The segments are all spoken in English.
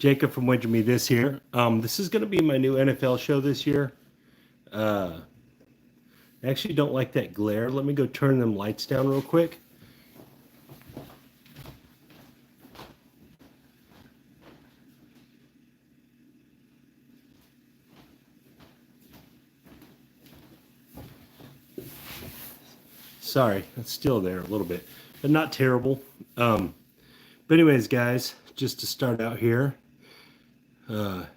Jacob from Wager Me This here. This is going to be my new NFL show this year. I actually don't like that glare. Let me go turn them lights down real quick. Sorry, it's still there a little bit, but not terrible. But anyways, guys, just to start out here, I'm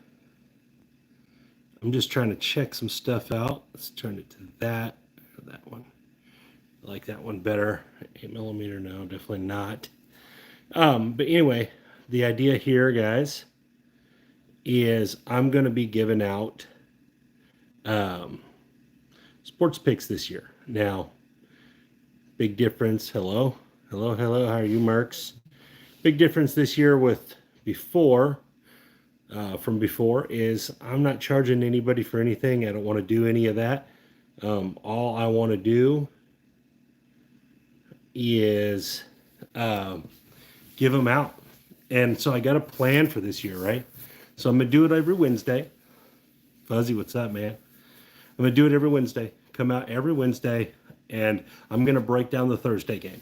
just trying to check some stuff out. Let's turn it to that or that one. I like that one better. 8mm, no, definitely not. But anyway, the idea here, guys, is I'm going to be giving out sports picks this year. Now, big difference. Hello. Hello, hello. How are you, Mercs? Big difference this year with before, from before, is I'm not charging anybody for anything. I don't want to do any of that. All I want to do is give them out. And so I got a plan for this year, right? So I'm going to do it every Wednesday. Fuzzy, what's up, man? I'm going to do it every Wednesday. Come out every Wednesday, and I'm going to break down the Thursday game.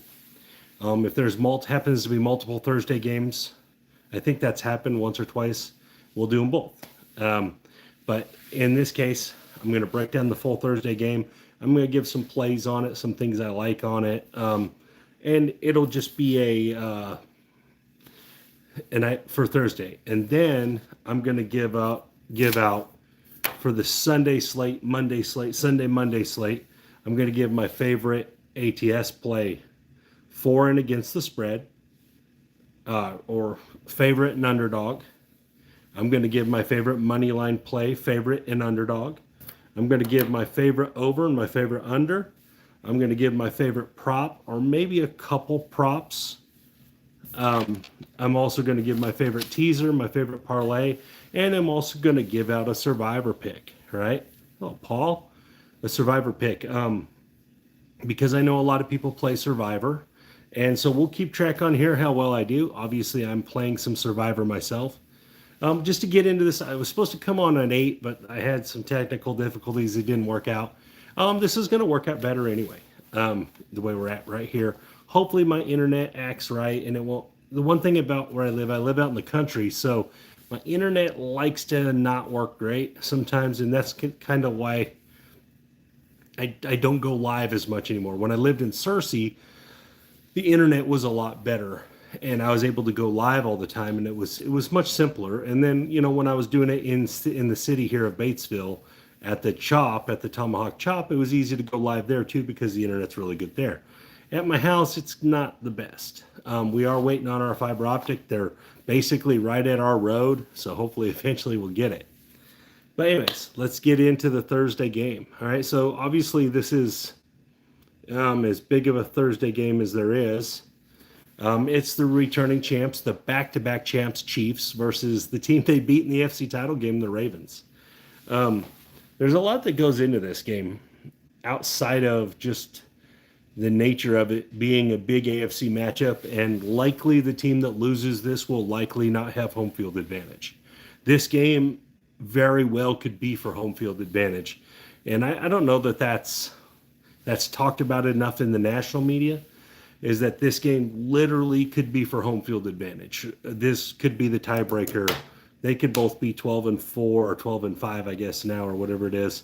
If there's happens to be multiple Thursday games, I think that's happened once or twice, we'll do them both. But in this case, I'm going to break down the full Thursday game. I'm going to give some plays on it, some things I like on it. And it'll just be for Thursday. And then I'm going to give out for the Sunday slate, Monday slate, Sunday, Monday slate. I'm going to give my favorite ATS play for and against the spread, or favorite and underdog. I'm going to give my favorite money line play, favorite and underdog. I'm going to give my favorite over and my favorite under. I'm going to give my favorite prop, or maybe a couple props. I'm also going to give my favorite teaser, my favorite parlay, and I'm also going to give out a survivor pick, right? Oh, Paul, a survivor pick. Because I know a lot of people play survivor. And so we'll keep track on here how well I do. Obviously, I'm playing some survivor myself. Just to get into this, I was supposed to come on at 8, but I had some technical difficulties. It didn't work out. This is going to work out better anyway, the way we're at right here. Hopefully my internet acts right, and it won't. The one thing about where I live out in the country, so my internet likes to not work great sometimes, and that's kind of why I don't go live as much anymore. When I lived in Searcy, the internet was a lot better, and I was able to go live all the time, and it was much simpler. And then, when I was doing it in the city here of Batesville at the Tomahawk Chop, it was easy to go live there too because the internet's really good there. At my house, it's not the best. We are waiting on our fiber optic. They're basically right at our road, so hopefully eventually we'll get it. But anyways, let's get into the Thursday game. All right, so obviously this is as big of a Thursday game as there is. It's the returning champs, the back-to-back champs, Chiefs, versus the team they beat in the FC title game, the Ravens. There's a lot that goes into this game outside of just the nature of it being a big AFC matchup, and likely the team that loses this will likely not have home field advantage. This game very well could be for home field advantage, and I don't know that that's talked about enough in the national media, is that this game literally could be for home field advantage. This could be the tiebreaker. They could both be 12-4 or 12-5, I guess now, or whatever it is.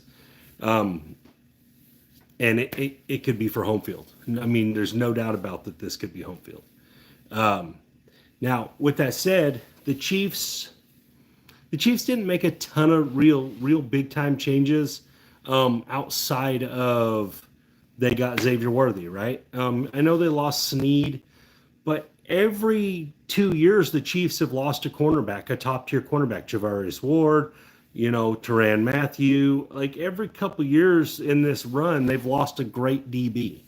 And it could be for home field. I mean, there's no doubt about that this could be home field. Now, with that said, the Chiefs didn't make a ton of real big time changes outside of they got Xavier Worthy, right? I know they lost Snead, but every 2 years the Chiefs have lost a cornerback, a top tier cornerback, Javarius Ward, Tyrann Mathieu. Like every couple years in this run, they've lost a great DB.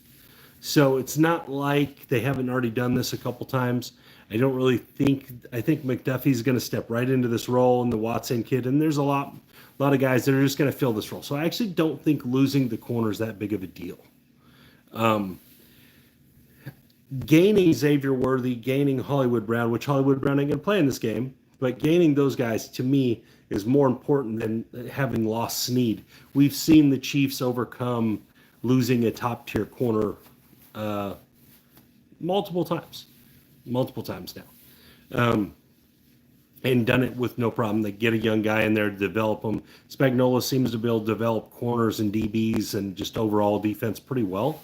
So it's not like they haven't already done this a couple times. I think McDuffie's going to step right into this role, and the Watson kid, and there's a lot of guys that are just going to fill this role. So I actually don't think losing the corner is that big of a deal. Gaining Xavier Worthy, gaining Hollywood Brown, which Hollywood Brown ain't going to play in this game, But gaining those guys, to me, is more important than having lost Snead. We've seen the Chiefs overcome losing a top-tier corner uh, multiple times. Multiple times now. And done it with no problem. They get a young guy in there to develop them. Spagnuolo seems to be able to develop corners and DBs and just overall defense pretty well.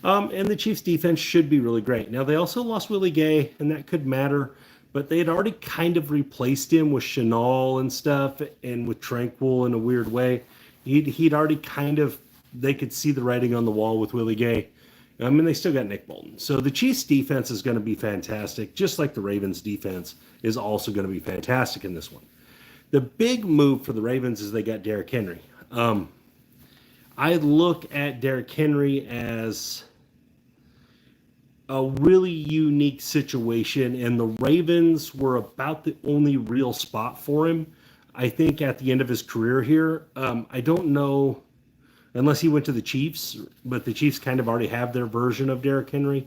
And the Chiefs' defense should be really great. Now, they also lost Willie Gay, and that could matter, but they had already kind of replaced him with Chenal and stuff and with Tranquil in a weird way. He'd already kind of, they could see the writing on the wall with Willie Gay. I mean, they still got Nick Bolton. So the Chiefs' defense is going to be fantastic, just like the Ravens' defense is also going to be fantastic in this one. The big move for the Ravens is they got Derrick Henry. I look at Derrick Henry as a really unique situation, and the Ravens were about the only real spot for him, I think, at the end of his career here. I don't know, unless he went to the Chiefs, but the Chiefs kind of already have their version of Derrick Henry.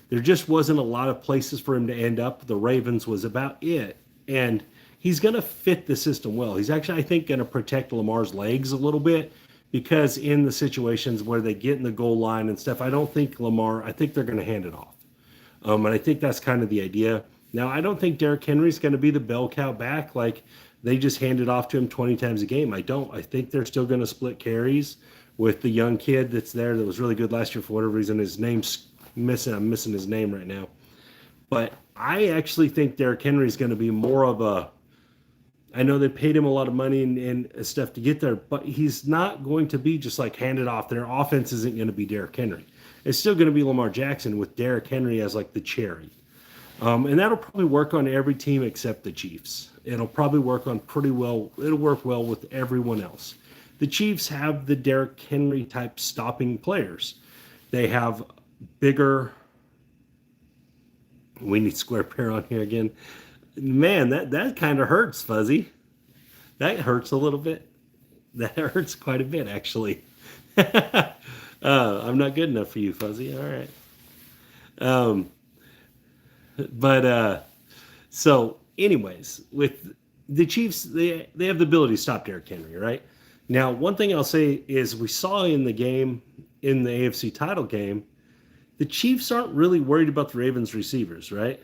There just wasn't a lot of places for him to end up. The Ravens was about it. And he's going to fit the system well. He's actually, I think, going to protect Lamar's legs a little bit, because in the situations where they get in the goal line and stuff, I don't think Lamar, I think they're going to hand it off. And I think that's kind of the idea. Now, I don't think Derrick Henry's going to be the bell cow back. Like, they just hand it off to him 20 times a game. I don't. I think they're still going to split carries with the young kid that's there that was really good last year for whatever reason. His name's missing. I'm missing his name right now. But I actually think Derrick Henry is going to be more of a, I know they paid him a lot of money and stuff to get there, but he's not going to be just like handed off. Their offense isn't going to be Derrick Henry. It's still going to be Lamar Jackson with Derrick Henry as like the cherry. And that'll probably work on every team except the Chiefs. It'll probably work on pretty well. It'll work well with everyone else. The Chiefs have the Derrick Henry type stopping players. They have bigger. We need square pair on here again. Man, that kind of hurts, Fuzzy. That hurts a little bit. That hurts quite a bit, actually. I'm not good enough for you, Fuzzy. All right. So anyways, with the Chiefs, they have the ability to stop Derrick Henry, right? Now, one thing I'll say is we saw in the game, in the AFC title game, the Chiefs aren't really worried about the Ravens receivers, right?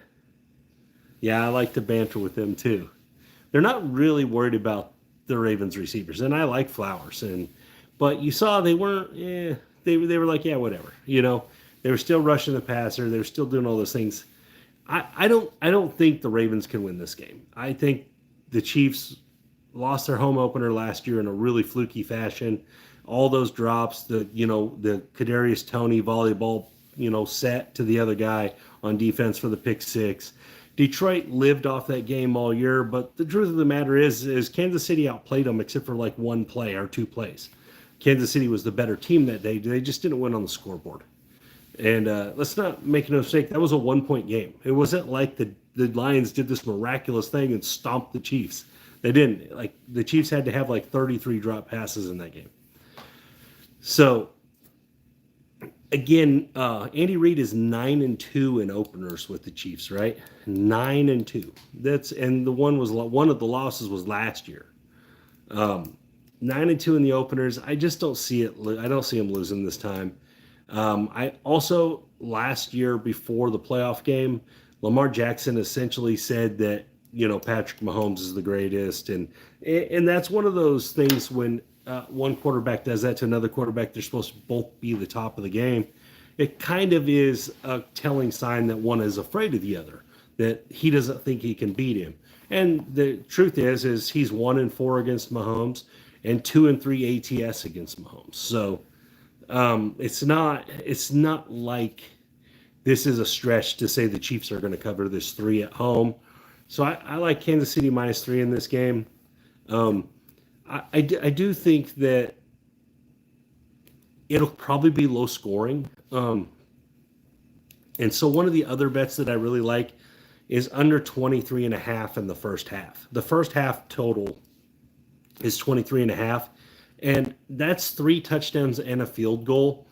Yeah, I like to banter with them too. They're not really worried about the Ravens receivers, and I like Flowers, but you saw they weren't. They were like, yeah, whatever. They were still rushing the passer. They were still doing all those things. I don't think the Ravens can win this game. I think the Chiefs lost their home opener last year in a really fluky fashion. All those drops, the Kadarius Toney volleyball, set to the other guy on defense for the pick six. Detroit lived off that game all year, but the truth of the matter is Kansas City outplayed them except for like one play or two plays. Kansas City was the better team that day. They just didn't win on the scoreboard. And let's not make no mistake, that was a 1-point game. It wasn't like the Lions did this miraculous thing and stomped the Chiefs. They didn't. Like, the Chiefs had to have like 33 drop passes in that game. So, again, Andy Reid is 9-2 in openers with the Chiefs, right? 9-2. And one of the losses was last year. 9-2 in the openers. I just don't see it. I don't see him losing this time. I also, last year before the playoff game, Lamar Jackson essentially said that, Patrick Mahomes is the greatest. And that's one of those things when one quarterback does that to another quarterback, they're supposed to both be the top of the game. It kind of is a telling sign that one is afraid of the other, that he doesn't think he can beat him. And the truth is he's 1-4 against Mahomes and 2-3 ATS against Mahomes. So it's not like this is a stretch to say the Chiefs are going to cover this 3 at home. So I like Kansas City -3 in this game. I do think that it'll probably be low scoring. And so one of the other bets that I really like is under 23.5 in the first half. The first half total is 23.5. And that's 3 touchdowns and a field goal.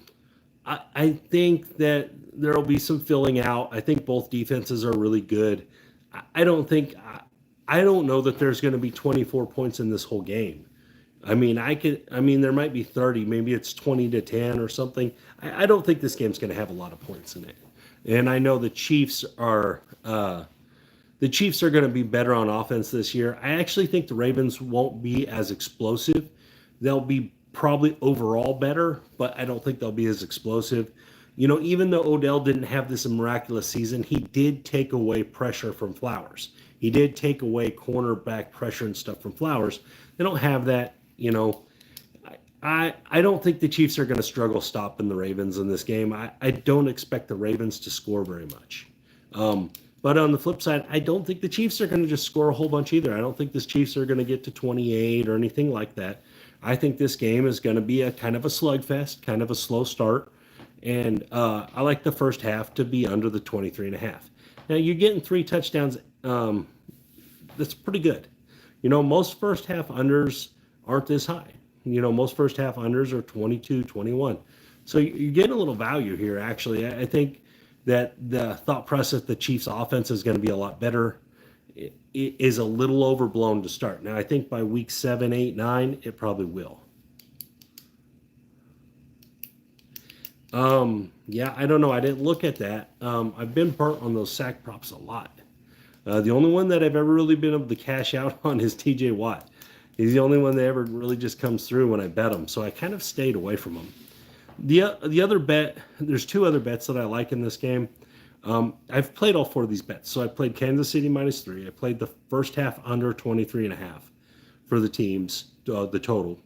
I think that there will be some filling out. I think both defenses are really good. I don't think I don't know that there's going to be 24 points in this whole game. There might be 30, maybe it's 20-10 or something. I don't think this game's going to have a lot of points in it. And I know the Chiefs are going to be better on offense this year. I actually think the Ravens won't be as explosive. They'll be probably overall better, but I don't think they'll be as explosive. Even though Odell didn't have this miraculous season, he did take away pressure from Flowers. He did take away cornerback pressure and stuff from Flowers. They don't have that. I don't think the Chiefs are going to struggle stopping the Ravens in this game. I don't expect the Ravens to score very much. But on the flip side, I don't think the Chiefs are going to just score a whole bunch either. I don't think the Chiefs are going to get to 28 or anything like that. I think this game is going to be a kind of a slugfest, kind of a slow start. And I like the first half to be under the 23.5. Now, you're getting 3 touchdowns. That's pretty good. Most first half unders aren't this high. Most first half unders are 22, 21. So you're getting a little value here, actually. I think that the thought process the Chiefs' offense is going to be a lot better it is a little overblown to start. Now, I think by week 7, 8, 9, it probably will. Yeah, I don't know. I didn't look at that. I've been burnt on those sack props a lot. The only one that I've ever really been able to cash out on is TJ Watt. He's the only one that ever really just comes through when I bet him. So I kind of stayed away from him. The other bet, there's 2 other bets that I like in this game. I've played all 4 of these bets. So I played Kansas City -3. I played the first half under 23.5 for the teams, the total.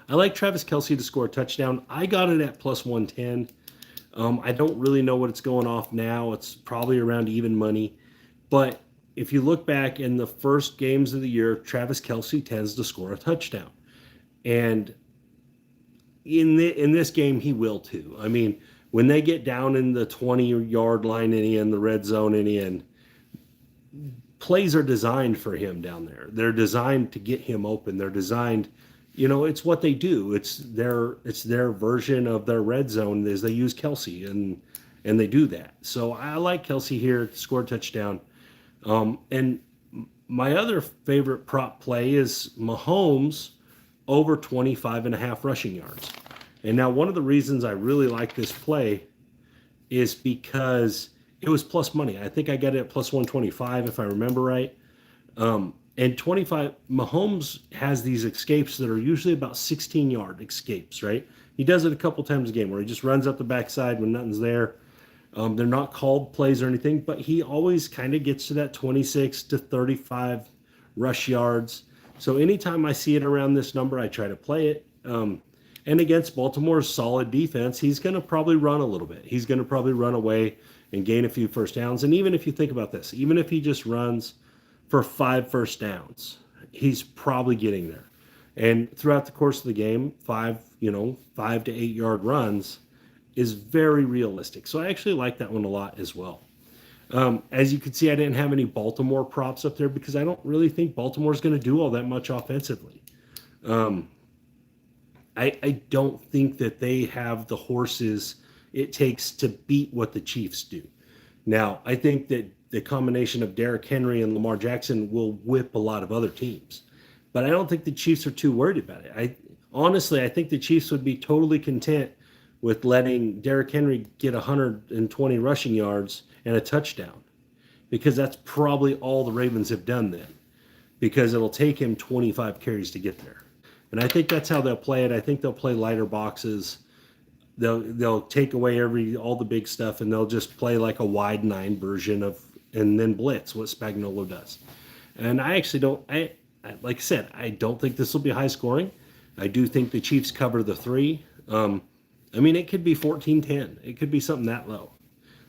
I like Travis Kelce to score a touchdown. I got it at +110. I don't really know what it's going off now. It's probably around even money. But if you look back in the first games of the year, Travis Kelce tends to score a touchdown. And in this game, he will too. I mean, when they get down in the 20-yard line in the red zone in, plays are designed for him down there. They're designed to get him open. They're designed, it's what they do. It's their version of their red zone is they use Kelce and they do that. So I like Kelce here to score a touchdown. And my other favorite prop play is Mahomes over 25.5 rushing yards. And now one of the reasons I really like this play is because it was plus money. I think I got it at +125 if I remember right. And 25, Mahomes has these escapes that are usually about 16-yard escapes, right? He does it a couple times a game where he just runs up the backside when nothing's there. They're not called plays or anything, but he always kind of gets to that 26 to 35 rush yards. So anytime I see it around this number, I try to play it. And against Baltimore's solid defense, he's going to probably run a little bit. He's going to probably run away and gain a few first downs. And even if you think about this, even if he just runs for 5 first downs, he's probably getting there. And throughout the course of the game, 5 to 8 yard runs is very realistic. So I actually like that one a lot as well. As you can see, I didn't have any Baltimore props up there because I don't really think Baltimore's going to do all that much offensively. I don't think that they have the horses it takes to beat what the Chiefs do. Now, I think that the combination of Derrick Henry and Lamar Jackson will whip a lot of other teams. But I don't think the Chiefs are too worried about it. Honestly, I think the Chiefs would be totally content with letting Derrick Henry get 120 rushing yards and a touchdown, because that's probably all the Ravens have done then, because it'll take him 25 carries to get there. And I think that's how they'll play it. I think they'll play lighter boxes. They'll take away all the big stuff, and they'll just play like a wide 9 version of, and then blitz, what Spagnuolo does. And I actually don't, like I said, I don't think this will be high scoring. I do think the Chiefs cover the 3. It could be 14-10. It could be something that low.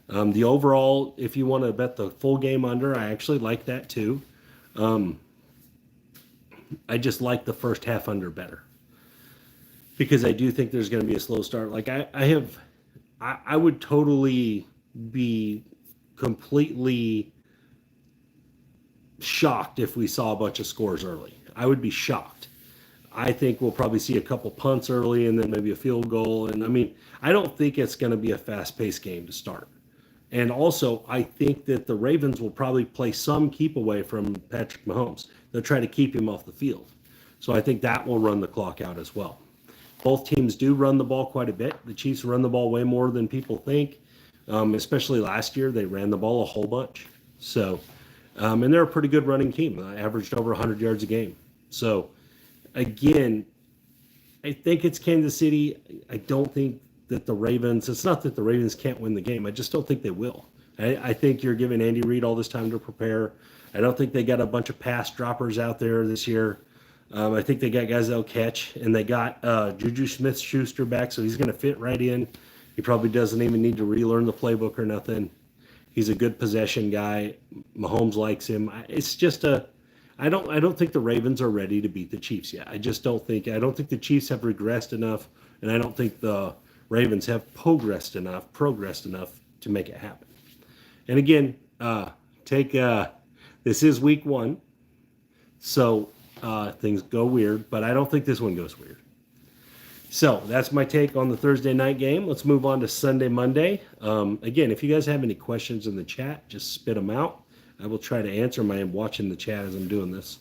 The overall, if you want to bet the full game under, I actually like that too. I just like the first half under better, because I do think there's going to be a slow start. Like I would totally be completely shocked if we saw a bunch of scores early. I would be shocked. I think we'll probably see a couple punts early and then maybe a field goal. And I don't think it's going to be a fast-paced game to start. And also, I think that the Ravens will probably play some keep away from Patrick Mahomes. They'll try to keep him off the field. So I think that will run the clock out as well. Both teams do run the ball quite a bit. The Chiefs run the ball way more than people think, especially last year. They ran the ball a whole bunch. So, and they're a pretty good running team. Averaged over 100 yards a game. So, again, I think it's Kansas City. I don't think that the Ravens, it's not that the Ravens can't win the game. I just don't think they will. I think you're giving Andy Reid all this time to prepare. I don't think they got a bunch of pass droppers out there this year. I think they got guys that'll catch, and they got Juju Smith-Schuster back, so he's going to fit right in. He probably doesn't even need to relearn the playbook or nothing. He's a good possession guy. Mahomes likes him. It's just I don't think the Ravens are ready to beat the Chiefs yet. I just don't think. I don't think the Chiefs have regressed enough, and I don't think the Ravens have progressed enough to make it happen. And again, this is week 1, so things go weird, but I don't think this one goes weird. So that's my take on the Thursday night game. Let's move on to Sunday, Monday. Again, if you guys have any questions in the chat, just spit them out. I will try to answer them. I am watching the chat as I'm doing this.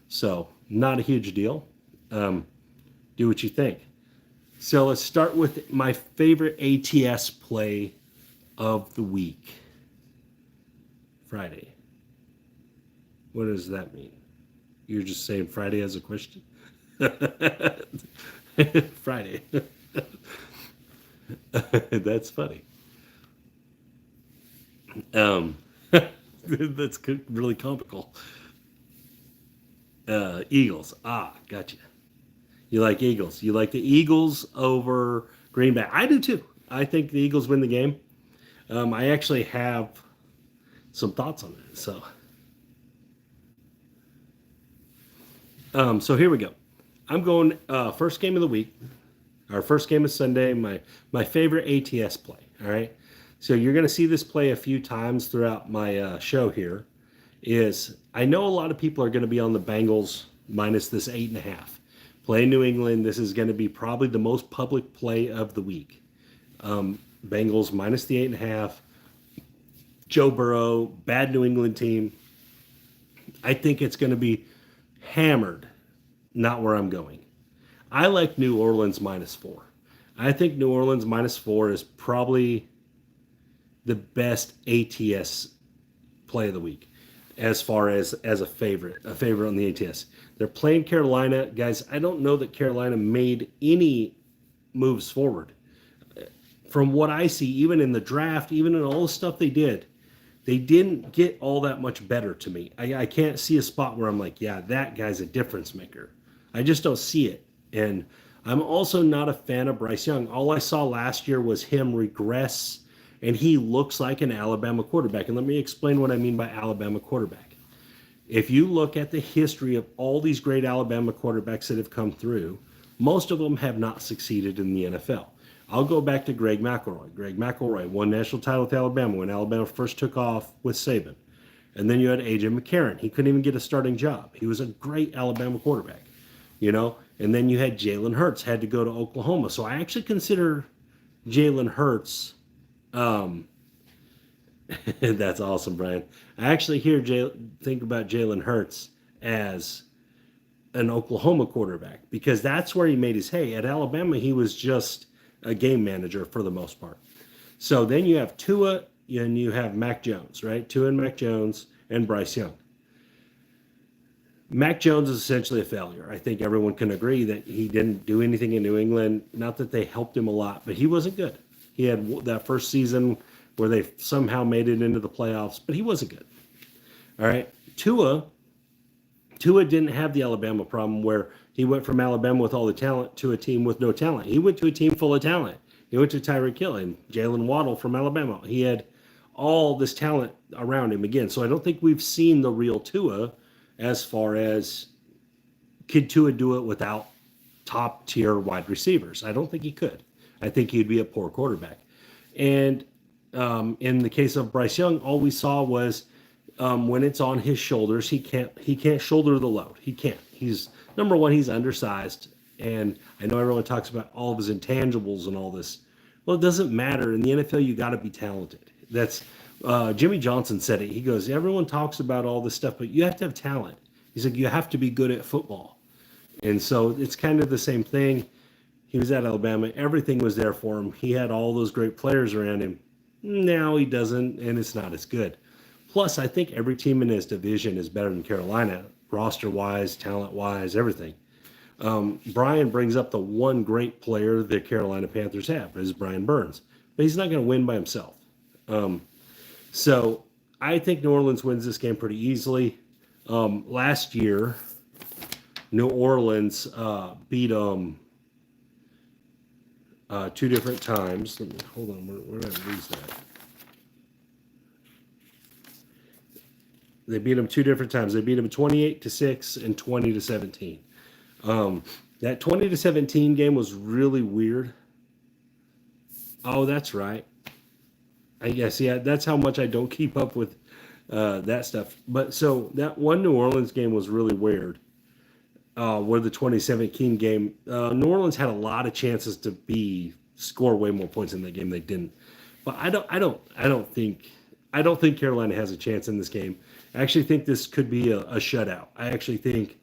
So not a huge deal. Do what you think. So let's start with my favorite ATS play of the week. Friday. What does that mean? You're just saying Friday as a question? Friday. That's funny. That's really comical. Eagles. Gotcha. You like Eagles. You like the Eagles over Green Bay. I do too. I think the Eagles win the game. I actually have some thoughts on it. So here we go. I'm going first game of the week. Our first game of Sunday. My favorite ATS play. All right. So you're going to see this play a few times throughout my show here. I know a lot of people are going to be on the Bengals minus this 8.5. Play New England. This is going to be probably the most public play of the week. Bengals minus the 8.5. Joe Burrow, bad New England team. I think it's going to be hammered. Not where I'm going. I like New Orleans minus 4. I think New Orleans minus 4 is probably the best ATS play of the week as far as a favorite on the ATS. They're playing Carolina. Guys, I don't know that Carolina made any moves forward. From what I see, even in the draft, even in all the stuff they didn't get all that much better to me. I can't see a spot where I'm like, yeah, that guy's a difference maker. I just don't see it. And I'm also not a fan of Bryce Young. All I saw last year was him regress, and he looks like an Alabama quarterback. And let me explain what I mean by Alabama quarterback. If you look at the history of all these great Alabama quarterbacks that have come through, most of them have not succeeded in the NFL. I'll go back to Greg McElroy. Greg McElroy won national title with Alabama when Alabama first took off with Saban. And then you had A.J. McCarron. He couldn't even get a starting job. He was a great Alabama quarterback, And then you had Jalen Hurts, had to go to Oklahoma. So I actually consider Jalen Hurts. That's awesome, Brian. I actually think about Jalen Hurts as an Oklahoma quarterback because that's where he made his hay. At Alabama, he was just a game manager for the most part. So then you have Tua and you have Mac Jones, right? Tua and Mac Jones and Bryce Young. Mac Jones is essentially a failure. I think everyone can agree that he didn't do anything in New England. Not that they helped him a lot, but he wasn't good. He had that first season where they somehow made it into the playoffs, but he wasn't good. All right. Tua didn't have the Alabama problem where he went from Alabama with all the talent to a team with no talent. He went to a team full of talent. He went to Tyreek Hill and Jalen Waddle from Alabama. He had all this talent around him again. So I don't think we've seen the real Tua as far as could Tua do it without top tier wide receivers. I don't think he could. I think he'd be a poor quarterback. And in the case of Bryce Young, all we saw was when it's on his shoulders, he can't shoulder the load. He can't. He's number one, he's undersized. And I know everyone talks about all of his intangibles and all this. Well, it doesn't matter. In the NFL, you got to be talented. That's Jimmy Johnson said it. He goes, everyone talks about all this stuff, but you have to have talent. He's like, you have to be good at football. And so it's kind of the same thing. He was at Alabama. Everything was there for him. He had all those great players around him. Now he doesn't, and it's not as good. Plus, I think every team in his division is better than Carolina, roster-wise, talent-wise, everything. Brian brings up the one great player the Carolina Panthers have, is Brian Burns. But he's not going to win by himself. So I think New Orleans wins this game pretty easily. Last year, New Orleans beat them 2 different times. Hold on, where did I lose that? They beat them 2 different times. They beat them 28-6 and 20-17. That 20-17 game was really weird. Oh, that's right. I guess, yeah, that's how much I don't keep up with that stuff. But so that one New Orleans game was really weird. Where the 2017 game, New Orleans had a lot of chances to score way more points in that game. They didn't. But I don't think Carolina has a chance in this game. I actually think this could be a shutout. I actually think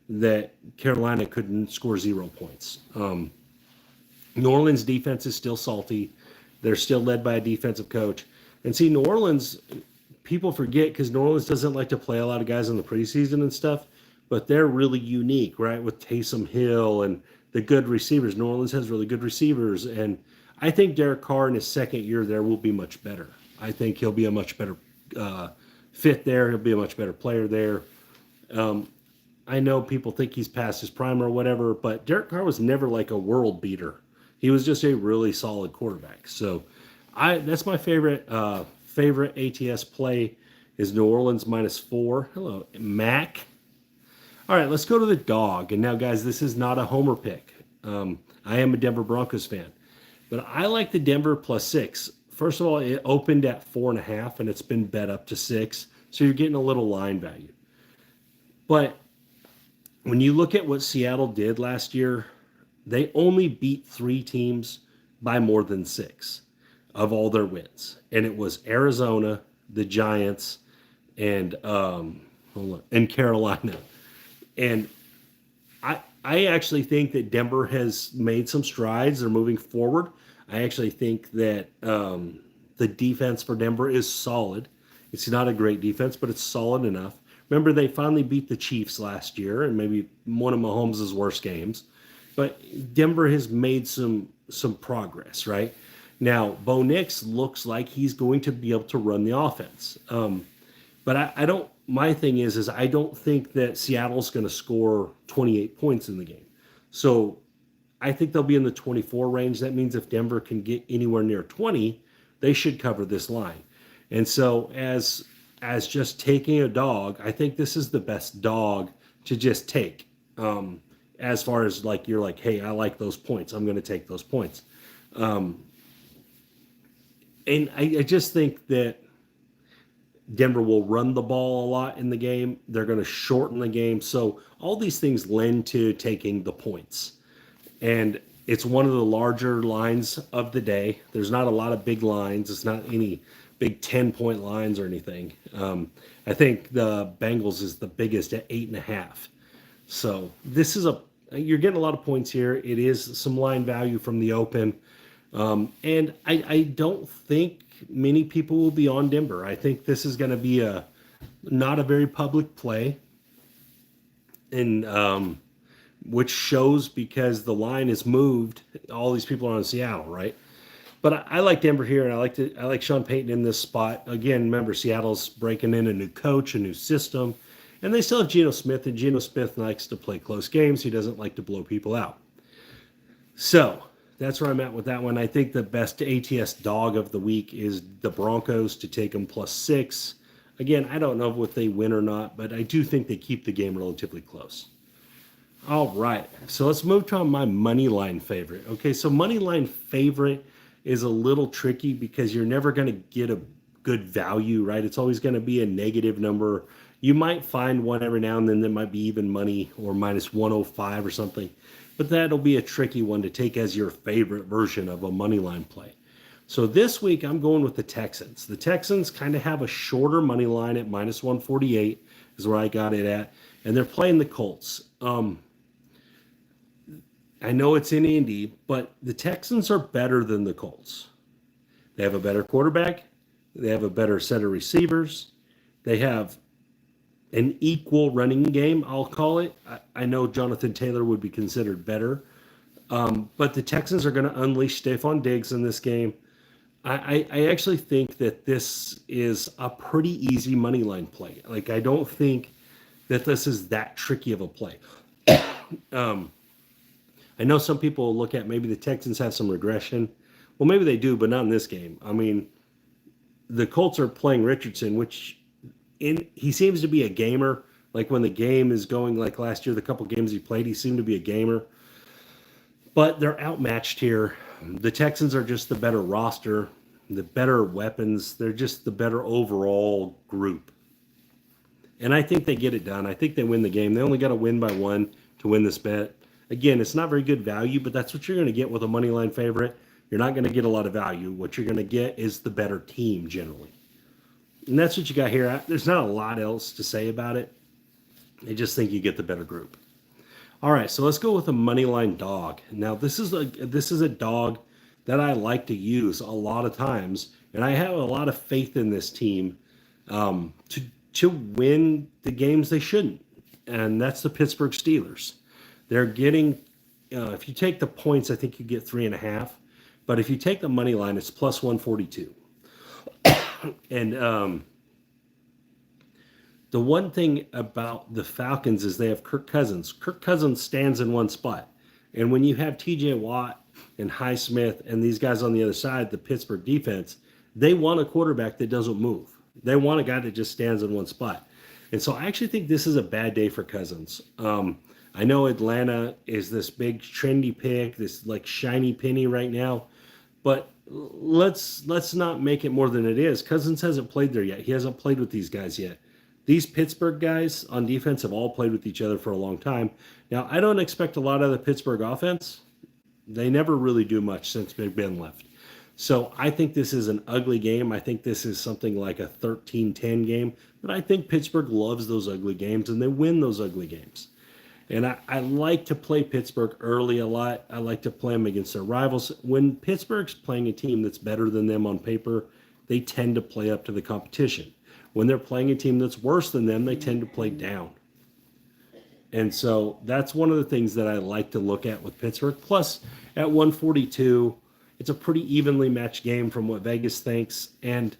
that Carolina couldn't score 0 points. New Orleans defense is still salty. They're still led by a defensive coach. And see, New Orleans, people forget because New Orleans doesn't like to play a lot of guys in the preseason and stuff, but they're really unique, right? With Taysom Hill and the good receivers. New Orleans has really good receivers. And I think Derek Carr in his second year there will be much better. I think he'll be a much better fit there. He'll be a much better player there. I know people think he's past his prime or whatever, but Derek Carr was never like a world beater. He was just a really solid quarterback. So that's my favorite ATS play is New Orleans -4. Hello, Mac. All right, let's go to the dog. And now, guys, this is not a homer pick. I am a Denver Broncos fan. But I like the Denver +6. First of all, it opened at 4.5, and it's been bet up to 6. So you're getting a little line value. But when you look at what Seattle did last year, they only beat 3 teams by more than 6 of all their wins. And it was Arizona, the Giants, and Carolina. And I actually think that Denver has made some strides. They're moving forward. I actually think that the defense for Denver is solid. It's not a great defense, but it's solid enough. Remember, they finally beat the Chiefs last year, and maybe one of Mahomes' worst games. But Denver has made some progress, right? Now, Bo Nix looks like he's going to be able to run the offense. But I don't. My thing is I don't think that Seattle's going to score 28 points in the game. So I think they'll be in the 24 range. That means if Denver can get anywhere near 20, they should cover this line. And so as just taking a dog, I think this is the best dog to just take. As far as like you're like, hey, I like those points. I'm going to take those points. And I just think that Denver will run the ball a lot in the game. They're going to shorten the game. So all these things lend to taking the points. And it's one of the larger lines of the day. There's not a lot of big lines. It's not any big 10-point lines or anything. I think the Bengals is the biggest at 8.5. So this is you're getting a lot of points here. It is some line value from the open. And I don't think many people will be on Denver. I think this is going to be not a very public play, and which shows because the line is moved. All these people are on Seattle, right? But I like Denver here, and I like Sean Payton in this spot. Again, remember Seattle's breaking in a new coach, a new system, and they still have Geno Smith, and Geno Smith likes to play close games. He doesn't like to blow people out. So that's where I'm at with that one. I think the best ATS dog of the week is the Broncos to take them +6. Again, I don't know if they win or not, but I do think they keep the game relatively close. All right, so let's move to my money line favorite. Okay, so money line favorite is a little tricky because you're never going to get a good value, right? It's always going to be a negative number. You might find one every now and then that might be even money or -105 or something. But that'll be a tricky one to take as your favorite version of a money line play. So this week I'm going with the Texans. The Texans kind of have a shorter money line at minus 148 is where I got it at. And they're playing the Colts. I know it's in Indy, but the Texans are better than the Colts. They have a better quarterback. They have a better set of receivers. They have an equal running game, I'll call it. I know Jonathan Taylor would be considered better. But the Texans are going to unleash Stephon Diggs in this game. I actually think that this is a pretty easy money line play. Like, I don't think that this is that tricky of a play. I know some people look at maybe the Texans have some regression. Well, maybe they do, but not in this game. I mean, the Colts are playing Richardson, which he seems to be a gamer. Like when the game is going, like last year, the couple games he played, he seemed to be a gamer. But they're outmatched here. The Texans are just the better roster, the better weapons. They're just the better overall group. And I think they get it done. I think they win the game. They only got to win by one to win this bet. Again, it's not very good value, but that's what you're going to get with a money line favorite. You're not going to get a lot of value. What you're going to get is the better team generally. And that's what you got here. There's not a lot else to say about it. I just think you get the better group. All right, so let's go with a money line dog. Now, this is a dog that I like to use a lot of times, and I have a lot of faith in this team to win the games they shouldn't, and that's the Pittsburgh Steelers. They're getting, if you take the points, I think you get 3.5. But if you take the money line, it's plus 142. And the one thing about the Falcons is they have Kirk Cousins. Kirk Cousins stands in one spot. And when you have TJ Watt and Highsmith and these guys on the other side, the Pittsburgh defense, they want a quarterback that doesn't move. They want a guy that just stands in one spot. And so I actually think this is a bad day for Cousins. I know Atlanta is this big trendy pick, this like shiny penny right now, but let's not make it more than it is. Cousins hasn't played there yet. He hasn't played with these guys yet. These Pittsburgh guys on defense have all played with each other for a long time. Now, I don't expect a lot of the Pittsburgh offense. They never really do much since Big Ben left. So I think this is an ugly game. I think this is something like a 13-10 game. But I think Pittsburgh loves those ugly games, and they win those ugly games. And I like to play Pittsburgh early a lot. I like to play them against their rivals. When Pittsburgh's playing a team that's better than them on paper, they tend to play up to the competition. When they're playing a team that's worse than them, they tend to play down. And so that's one of the things that I like to look at with Pittsburgh. Plus, at 142, it's a pretty evenly matched game from what Vegas thinks. And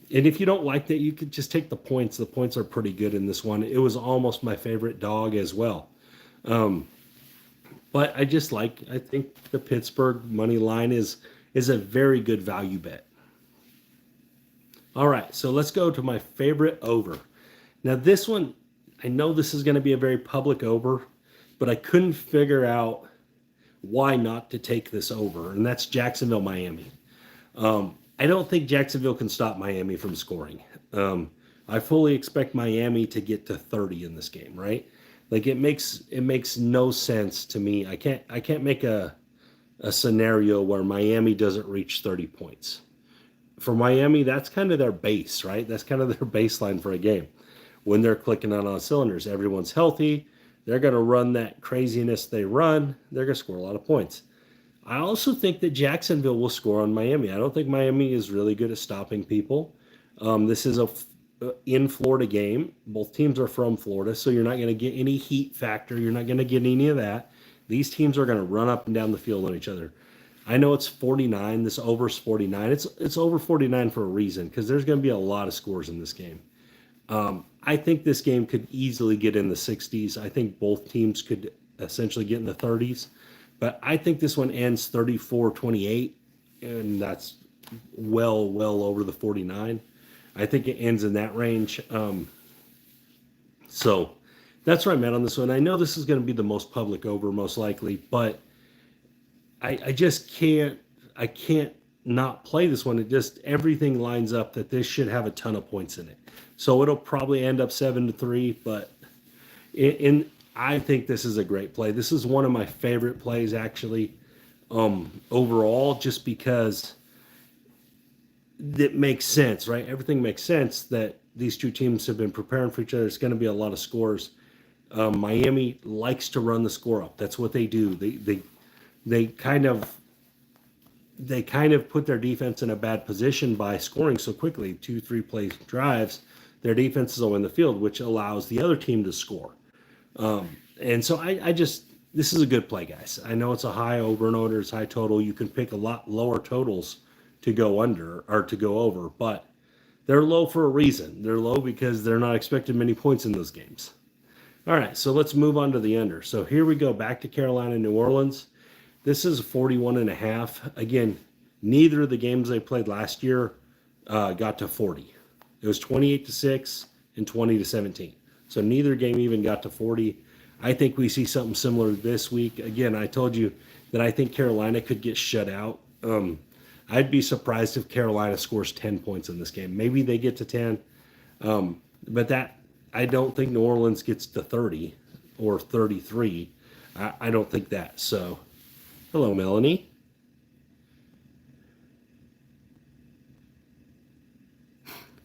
if you don't like that, you could just take the points. The points are pretty good in this one. It was almost my favorite dog as well. But I think the Pittsburgh money line is a very good value bet. All right, so let's go to my favorite over. Now this one, I know this is going to be a very public over, but I couldn't figure out why not to take this over, and that's Jacksonville, Miami. I don't think Jacksonville can stop Miami from scoring. I fully expect Miami to get to 30 in this game, right? Like it makes no sense to me. I can't make a scenario where Miami doesn't reach 30 points. For Miami, that's kind of their base, right? That's kind of their baseline for a game. When they're clicking on all cylinders, everyone's healthy. They're going to run that craziness they run. They're going to score a lot of points. I also think that Jacksonville will score on Miami. I don't think Miami is really good at stopping people. This is a in Florida game. Both teams are from Florida, so you're not going to get any heat factor. You're not going to get any of that. These teams are going to run up and down the field on each other. I know it's 49. This over is 49. It's over 49 for a reason because there's going to be a lot of scores in this game. I think this game could easily get in the 60s. I think both teams could essentially get in the 30s. But I think this one ends 34-28, and that's well over the 49. I think it ends in that range. So that's where I'm at on this one. I know this is going to be the most public over, most likely, but I just can't not play this one. It just, everything lines up that this should have a ton of points in it. So it'll probably end up 7-3, but I think this is a great play. This is one of my favorite plays, actually, overall, just because that makes sense, right? Everything makes sense that these two teams have been preparing for each other. It's going to be a lot of scores. Miami likes to run the score up. That's what they do. They kind of put their defense in a bad position by scoring so quickly, 2-3 play drives. Their defense is on the field, which allows the other team to score. And so I just, this is a good play, guys. I know it's a high over and under, it's high total. You can pick a lot lower totals to go under or to go over, but they're low for a reason. They're low because they're not expecting many points in those games. All right, so let's move on to the under. So here we go back to Carolina, New Orleans. This is 41.5. Again, neither of the games they played last year got to 40. It was 28-6 and 20-17. So neither game even got to 40. I think we see something similar this week. Again, I told you that I think Carolina could get shut out. I'd be surprised if Carolina scores 10 points in this game. Maybe they get to 10. But that, I don't think New Orleans gets to 30 or 33. I don't think that. So, hello, Melanie.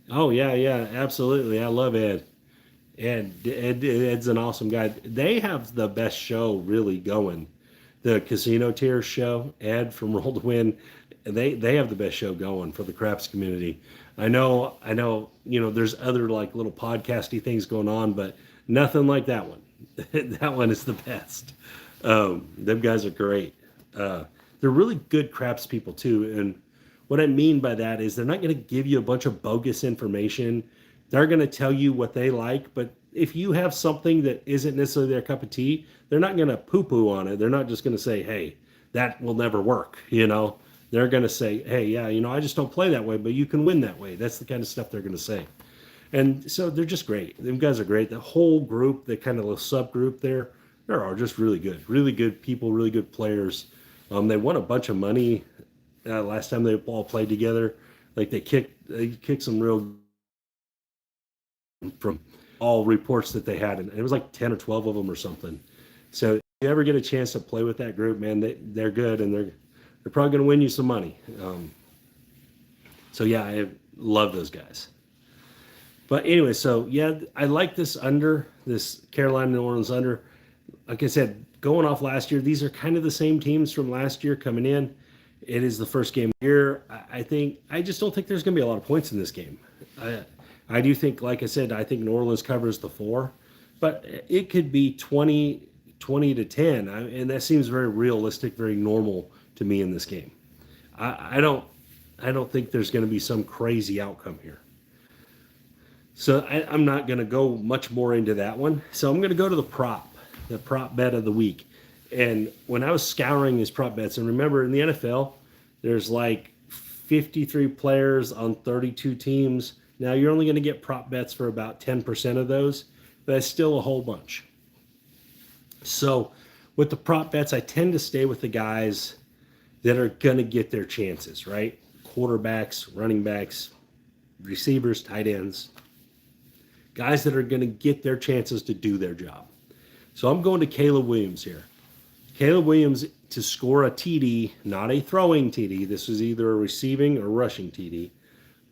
Oh, yeah, absolutely. I love Ed. Ed's an awesome guy. They have the best show really going. The Casino Tier show, Ed from Roll to Win, they have the best show going for the craps community. There's other like little podcasty things going on, but nothing like that one. That one is the best. Them guys are great. They're really good craps people too. And what I mean by that is they're not going to give you a bunch of bogus information. They're going to tell you what they like, but if you have something that isn't necessarily their cup of tea, they're not going to poo-poo on it. They're not just going to say, hey, that will never work, They're going to say, hey, yeah, I just don't play that way, but you can win that way. That's the kind of stuff they're going to say. And so they're just great. Them guys are great. The whole group, the kind of little subgroup there, they are just really good people, really good players. They won a bunch of money last time they all played together. Like they kicked some real from all reports that they had, and it was like 10 or 12 of them or something. So if you ever get a chance to play with that group, man, they're good, and they're probably going to win you some money. So yeah, I love those guys. But anyway, so yeah, I like this under, this Carolina New Orleans under. Like I said, going off last year, these are kind of the same teams from last year coming in. It is the first game of the year. I just don't think there's going to be a lot of points in this game. I do think, like I said, I think New Orleans covers the 4, but it could be 20-10, and that seems very realistic, very normal to me in this game. I don't think there's going to be some crazy outcome here. So I'm not going to go much more into that one. So I'm going to go to the prop bet of the week. And when I was scouring these prop bets, and remember in the NFL, there's like 53 players on 32 teams. Now you're only going to get prop bets for about 10% of those, but that's still a whole bunch. So with the prop bets, I tend to stay with the guys that are going to get their chances, right? Quarterbacks, running backs, receivers, tight ends, guys that are going to get their chances to do their job. So I'm going to Caleb Williams here. Caleb Williams to score a TD, not a throwing TD. This is either a receiving or rushing TD,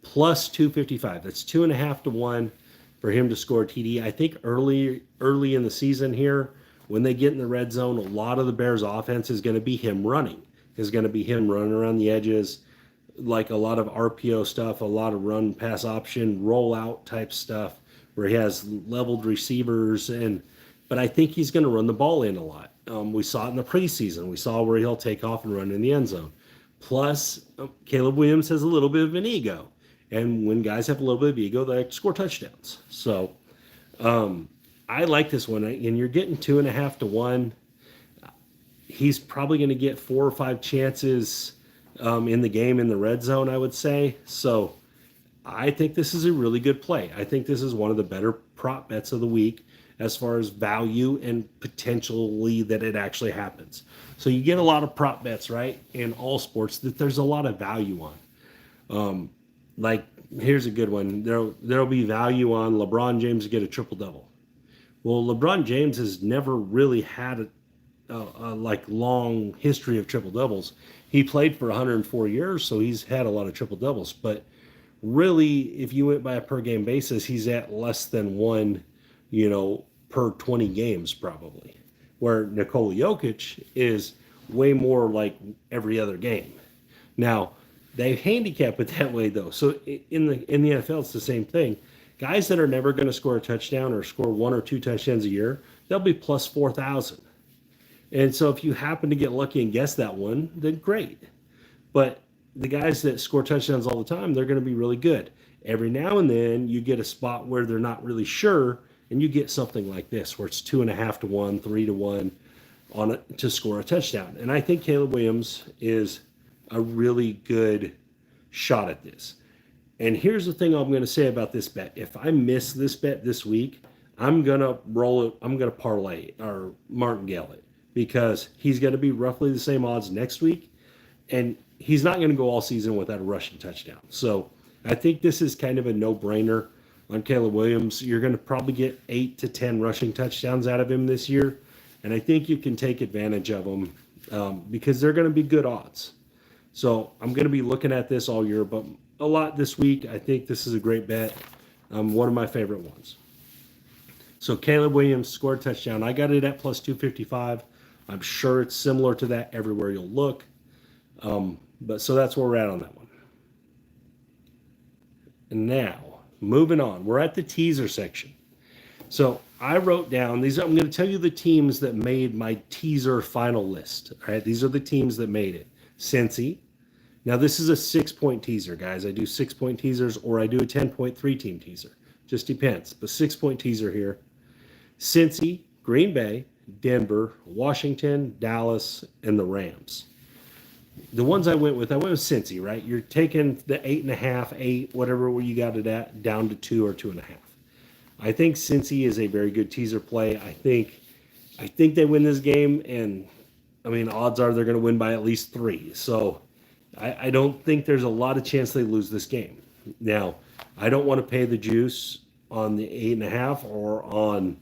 plus 255. That's 2.5 to 1 for him to score a TD. I think early in the season here, when they get in the red zone, a lot of the Bears' offense is going to be him running. Is going to be him running around the edges, like a lot of RPO stuff, a lot of run pass option, rollout type stuff, where he has leveled receivers but I think he's going to run the ball in a lot. We saw it in the preseason. We saw where he'll take off and run in the end zone. Plus, Caleb Williams has a little bit of an ego. And when guys have a little bit of ego, they score touchdowns. So I like this one. And you're getting 2.5 to 1. He's probably going to get 4 or 5 chances in the game in the red zone, I would say. So I think this is a really good play. I think this is one of the better prop bets of the week as far as value and potentially that it actually happens. So you get a lot of prop bets, right, in all sports that there's a lot of value on. Like, here's a good one. There'll be value on LeBron James to get a triple-double. Well, LeBron James has never really had a long history of triple-doubles. He played for 104 years, so he's had a lot of triple-doubles. But really, if you went by a per game basis, he's at less than one, per 20 games probably. Where Nikola Jokic is way more like every other game. Now, they handicap it that way though. So in the NFL, it's the same thing. Guys that are never going to score a touchdown or score one or two touchdowns a year, they'll be plus 4,000. And so if you happen to get lucky and guess that one, then great. But the guys that score touchdowns all the time, they're going to be really good. Every now and then you get a spot where they're not really sure, and you get something like this where it's 2.5 to 1, 3 to 1 on it to score a touchdown. And I think Caleb Williams is a really good shot at this. And here's the thing I'm going to say about this bet. If I miss this bet this week, I'm going to roll it. I'm going to parlay or martingale it because he's going to be roughly the same odds next week. And he's not going to go all season without a rushing touchdown. So I think this is kind of a no-brainer on Caleb Williams. You're going to probably get 8 to 10 rushing touchdowns out of him this year. And I think you can take advantage of them because they're going to be good odds. So I'm going to be looking at this all year, but a lot this week. I think this is a great bet. One of my favorite ones. So Caleb Williams scored a touchdown. I got it at plus 255. I'm sure it's similar to that everywhere you'll look. But so that's where we're at on that one. And now, moving on. We're at the teaser section. So I wrote down these. I'm going to tell you the teams that made my teaser final list. All right, these are the teams that made it. Cincy. Now this is a 6-point teaser, guys. I do 6-point teasers or I do a 10.3 team teaser. Just depends. But 6-point teaser here. Cincy, Green Bay, Denver, Washington, Dallas, and the Rams. The ones I went with Cincy, right? You're taking the 8.5, 8, whatever where you got it at, down to 2 or 2.5. I think Cincy is a very good teaser play. I think they win this game, and I mean, odds are they're going to win by at least 3. So I don't think there's a lot of chance they lose this game. Now, I don't want to pay the juice on the 8.5 or on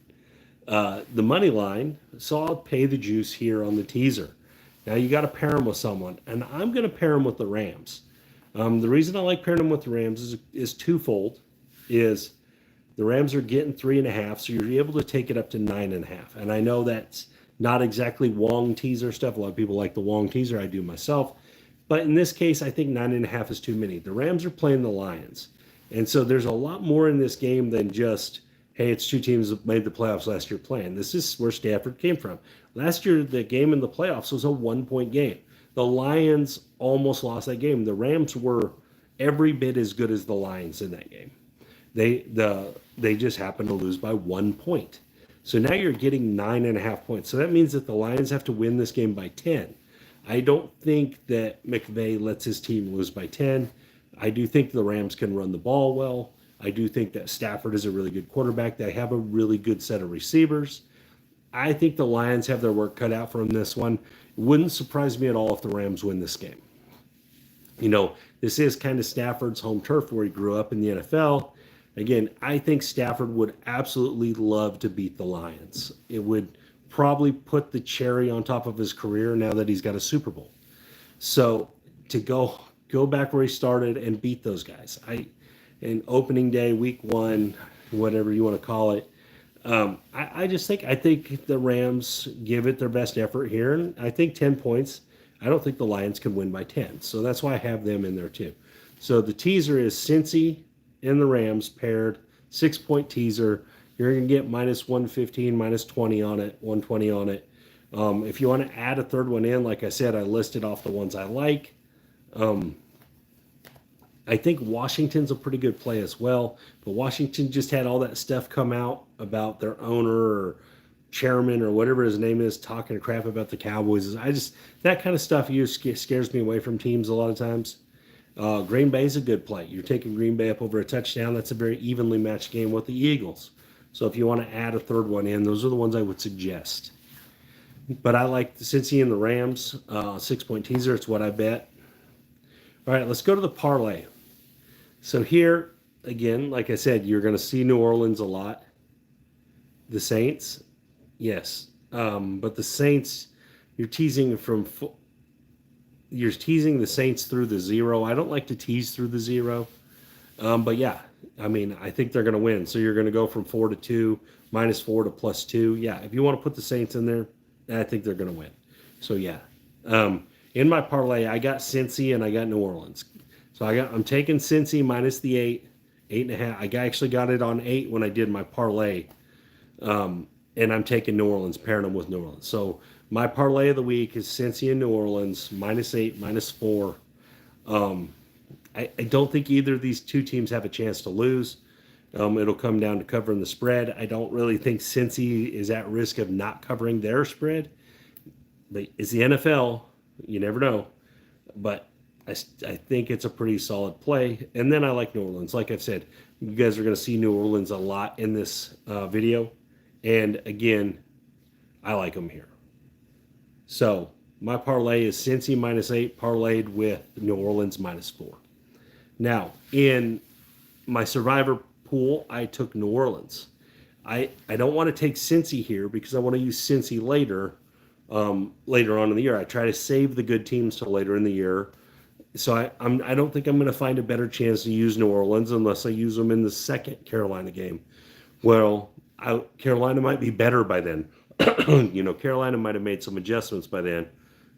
the money line, so I'll pay the juice here on the teaser. Now you got to pair them with someone, and I'm going to pair them with the Rams. The reason I like pairing them with the Rams is twofold. Is the Rams are getting 3.5, so you're able to take it up to 9.5. And I know that's not exactly Wong teaser stuff. A lot of people like the Wong teaser. I do myself. But in this case, I think 9.5 is too many. The Rams are playing the Lions. And so there's a lot more in this game than just, hey, it's two teams that made the playoffs last year playing. This is where Stafford came from. Last year, the game in the playoffs was a 1-point game. The Lions almost lost that game. The Rams were every bit as good as the Lions in that game. They just happened to lose by 1 point. So now you're getting 9.5 points. So that means that the Lions have to win this game by 10. I don't think that McVay lets his team lose by 10. I do think the Rams can run the ball well. I do think that Stafford is a really good quarterback. They have a really good set of receivers. I think the Lions have their work cut out for them this one. It wouldn't surprise me at all if the Rams win this game. This is kind of Stafford's home turf where he grew up in the NFL. Again, I think Stafford would absolutely love to beat the Lions. It would probably put the cherry on top of his career now that he's got a Super Bowl. So to go back where he started and beat those guys. In opening day, week 1, whatever you want to call it, I think the Rams give it their best effort here, and I think 10 points. I don't think the Lions can win by 10, so that's why I have them in there too. So the teaser is Cincy and the Rams paired, 6-point teaser. You're going to get minus 115, minus 20 on it, 120 on it. If you want to add a third one in, like I said, I listed off the ones I like. I think Washington's a pretty good play as well, but Washington just had all that stuff come out about their owner or chairman or whatever his name is talking crap about the Cowboys. That kind of stuff scares me away from teams a lot of times. Green Bay's a good play. You're taking Green Bay up over a touchdown. That's a very evenly matched game with the Eagles. So if you want to add a third one in, those are the ones I would suggest. But I like the Cincy and the Rams, 6-point teaser. It's what I bet. All right, let's go to the parlay. So here, again, like I said, you're going to see New Orleans a lot. The Saints, yes. But the Saints, you're teasing the Saints through the 0. I don't like to tease through the 0. But yeah, I mean, I think they're going to win. So you're going to go from 4-2, -4 to +2. Yeah, if you want to put the Saints in there, I think they're going to win. So yeah, in my parlay, I got Cincy and I got New Orleans. So I'm taking Cincy minus the 8.5. I actually got it on 8 when I did my parlay, and I'm taking New Orleans, pairing them with New Orleans. So my parlay of the week is Cincy and New Orleans -8, -4. I don't think either of these two teams have a chance to lose. It'll come down to covering the spread. I don't really think Cincy is at risk of not covering their spread. But it's the NFL. You never know. But I think it's a pretty solid play. And then I like New Orleans. Like I've said, you guys are going to see New Orleans a lot in this video. And again, I like them here. So my parlay is Cincy -8 parlayed with New Orleans -4. Now, in my survivor pool, I took New Orleans. I don't want to take Cincy here because I want to use Cincy later on in the year. I try to save the good teams till later in the year. So I don't think I'm going to find a better chance to use New Orleans unless I use them in the second Carolina game. Well, Carolina might be better by then. Carolina might have made some adjustments by then.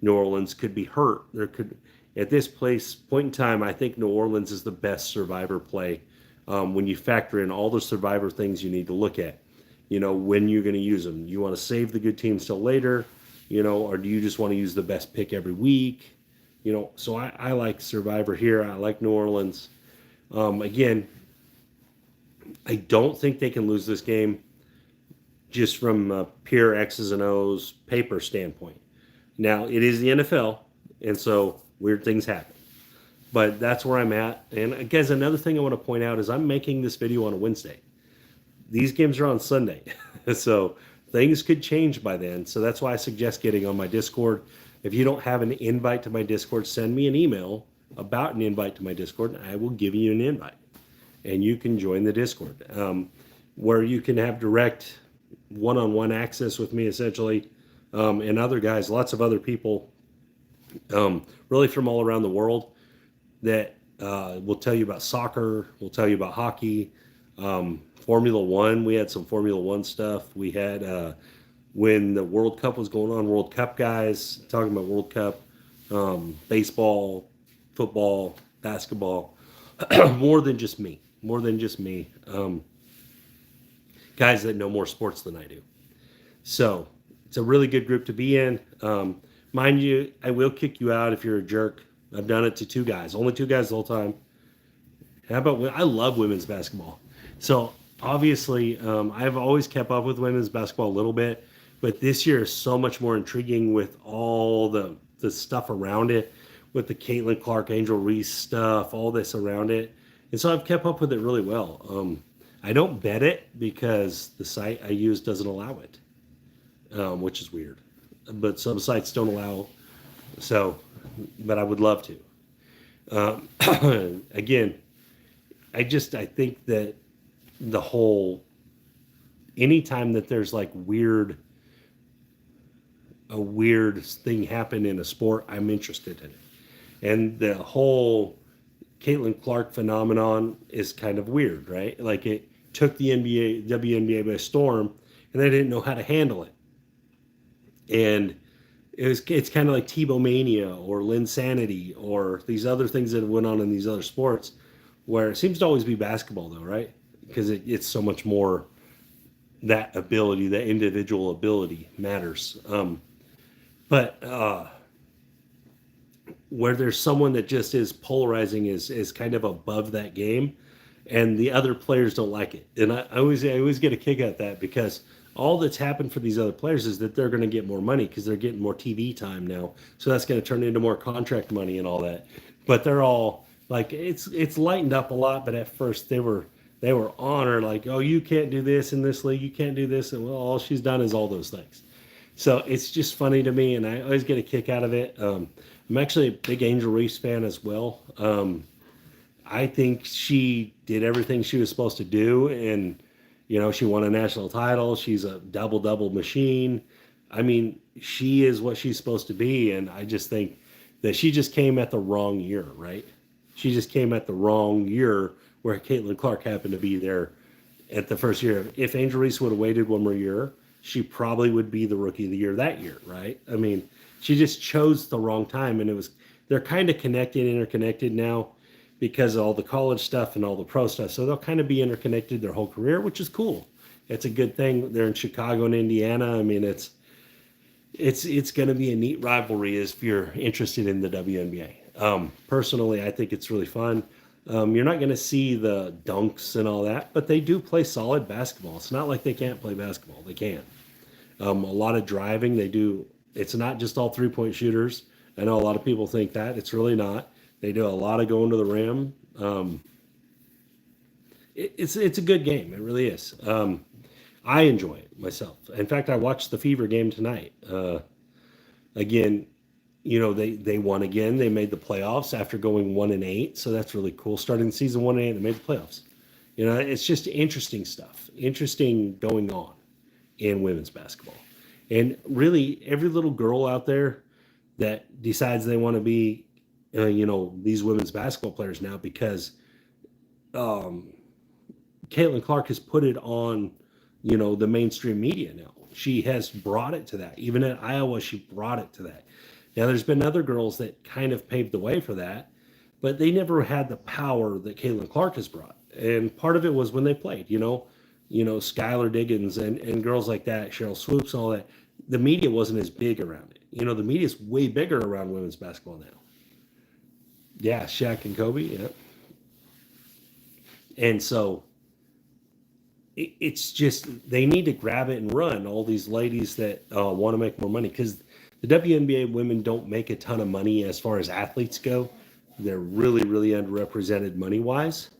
New Orleans could be hurt. At this point in time, I think New Orleans is the best survivor play when you factor in all the survivor things you need to look at. When you're going to use them. You want to save the good teams till later, or do you just want to use the best pick every week? So I like survivor here. I like New Orleans. Again, I don't think they can lose this game just from a pure X's and O's paper standpoint. Now, it is the NFL, and so weird things happen. But that's where I'm at. And guys, another thing I want to point out is I'm making this video on a Wednesday. These games are on Sunday. So things could change by then. So that's why I suggest getting on my Discord. If you don't have an invite to my Discord, send me an email about an invite to my Discord, and I will give you an invite. And you can join the Discord, where you can have direct one-on-one access with me, essentially, and other guys, lots of other people, really from all around the world that will tell you about soccer, will tell you about hockey, Formula One. We had some Formula One stuff. We had, when the World Cup was going on, World Cup guys talking about World Cup, baseball, football, basketball, more than just me. Guys that know more sports than I do. So it's a really good group to be in. Mind you, I will kick you out if you're a jerk. I've done it to 2 guys, only 2 guys the whole time. How about, I love women's basketball. So obviously, I've always kept up with women's basketball a little bit, but this year is so much more intriguing with all the stuff around it, with the Caitlin Clark, Angel Reese stuff, all this around it. And so I've kept up with it really well. I don't bet it because the site I use doesn't allow it, which is weird. But some sites don't allow, but I would love to. Again, I think that the whole, anytime that there's like a weird thing happen in a sport, I'm interested in it. And the whole Caitlin Clark phenomenon is kind of weird, right? Like, it took the WNBA by storm, and they didn't know how to handle it. And it's kind of like Tebow Mania or Linsanity or these other things that went on in these other sports, where it seems to always be basketball, though, right? Because it's so much more, that ability, that individual ability matters. But where there's someone that just is polarizing, is kind of above that game, and the other players don't like it. And I always get a kick at that, because all that's happened for these other players is that they're going to get more money because they're getting more TV time now. So that's going to turn into more contract money and all that. But they're all like, it's lightened up a lot. But at first they were on her like, oh, you can't do this in this league, you can't do this, and well, all she's done is all those things. So it's just funny to me, and I always get a kick out of it. I'm actually a big Angel Reese fan as well. I think she did everything she was supposed to do, and she won a national title. She's a double machine. I mean, she is what she's supposed to be, and I just think that she just came at the wrong year, right? She just came at the wrong year where Caitlin Clark happened to be there at the first year. If Angel Reese would have waited one more year, she probably would be the rookie of the year that year, right? I mean, she just chose the wrong time, and they're kind of interconnected now because of all the college stuff and all the pro stuff. So they'll kind of be interconnected their whole career, which is cool. It's a good thing. They're in Chicago and Indiana. I mean, it's going to be a neat rivalry if you're interested in the WNBA. Personally, I think it's really fun. You're not going to see the dunks and all that, but they do play solid basketball. It's not like they can't play basketball. They can. A lot of driving. They do. It's not just all 3-point shooters. I know a lot of people think that. It's really not. They do a lot of going to the rim. It's a good game. It really is. I enjoy it myself. In fact, I watched the Fever game tonight. Again, they won again. They made the playoffs after going 1-8, so that's really cool. Starting the season 1-8, they made the playoffs. It's just interesting stuff, interesting going on in women's basketball, and really every little girl out there that decides they want to be, these women's basketball players now because Caitlin Clark has put it on, the mainstream media now. She has brought it to that. Even at Iowa, she brought it to that. Now, there's been other girls that kind of paved the way for that, but they never had the power that Caitlin Clark has brought. And part of it was when they played, Skylar Diggins and girls like that, Cheryl Swoops, all that. The media wasn't as big around it. The media is way bigger around women's basketball now. Yeah, Shaq and Kobe, yeah. And so it's just they need to grab it and run, all these ladies that want to make more money, because the WNBA women don't make a ton of money as far as athletes go. They're really, really underrepresented money-wise.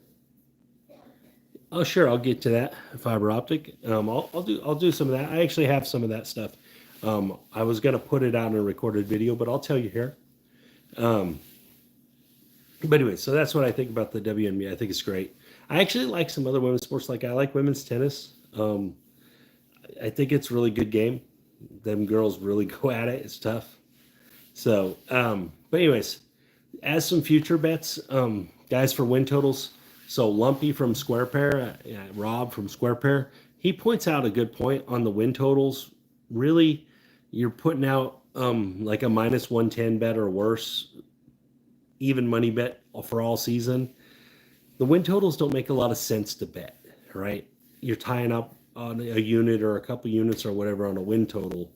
Oh, sure, I'll get to that. Fiber optic. I'll do some of that. I actually have some of that stuff. I was going to put it out in a recorded video, but I'll tell you here. But anyway, so that's what I think about the WNBA. I think it's great. I actually like some other women's sports. Like I like women's tennis. I think it's a really good game. Them girls really go at it. It's tough. So, but anyways, as some future bets, guys, for win totals. So Lumpy from Square Pair, Rob from Square Pair, he points out a good point on the win totals. Really, you're putting out like a -110 bet or worse, even money bet for all season. The win totals don't make a lot of sense to bet, right? You're tying up on a unit or a couple units or whatever on a win total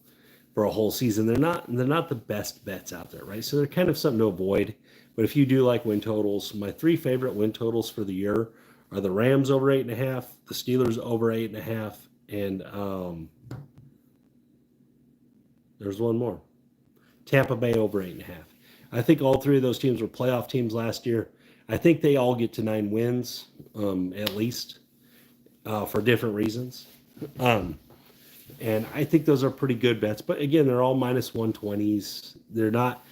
for a whole season. They're not the best bets out there, right? So they're kind of something to avoid. But if you do like win totals, my 3 favorite win totals for the year are the Rams over 8.5, the Steelers over 8.5, and there's one more, Tampa Bay over 8.5. I think all 3 of those teams were playoff teams last year. I think they all get to 9 wins, at least, for different reasons. And I think those are pretty good bets. But again, they're all -120s. They're not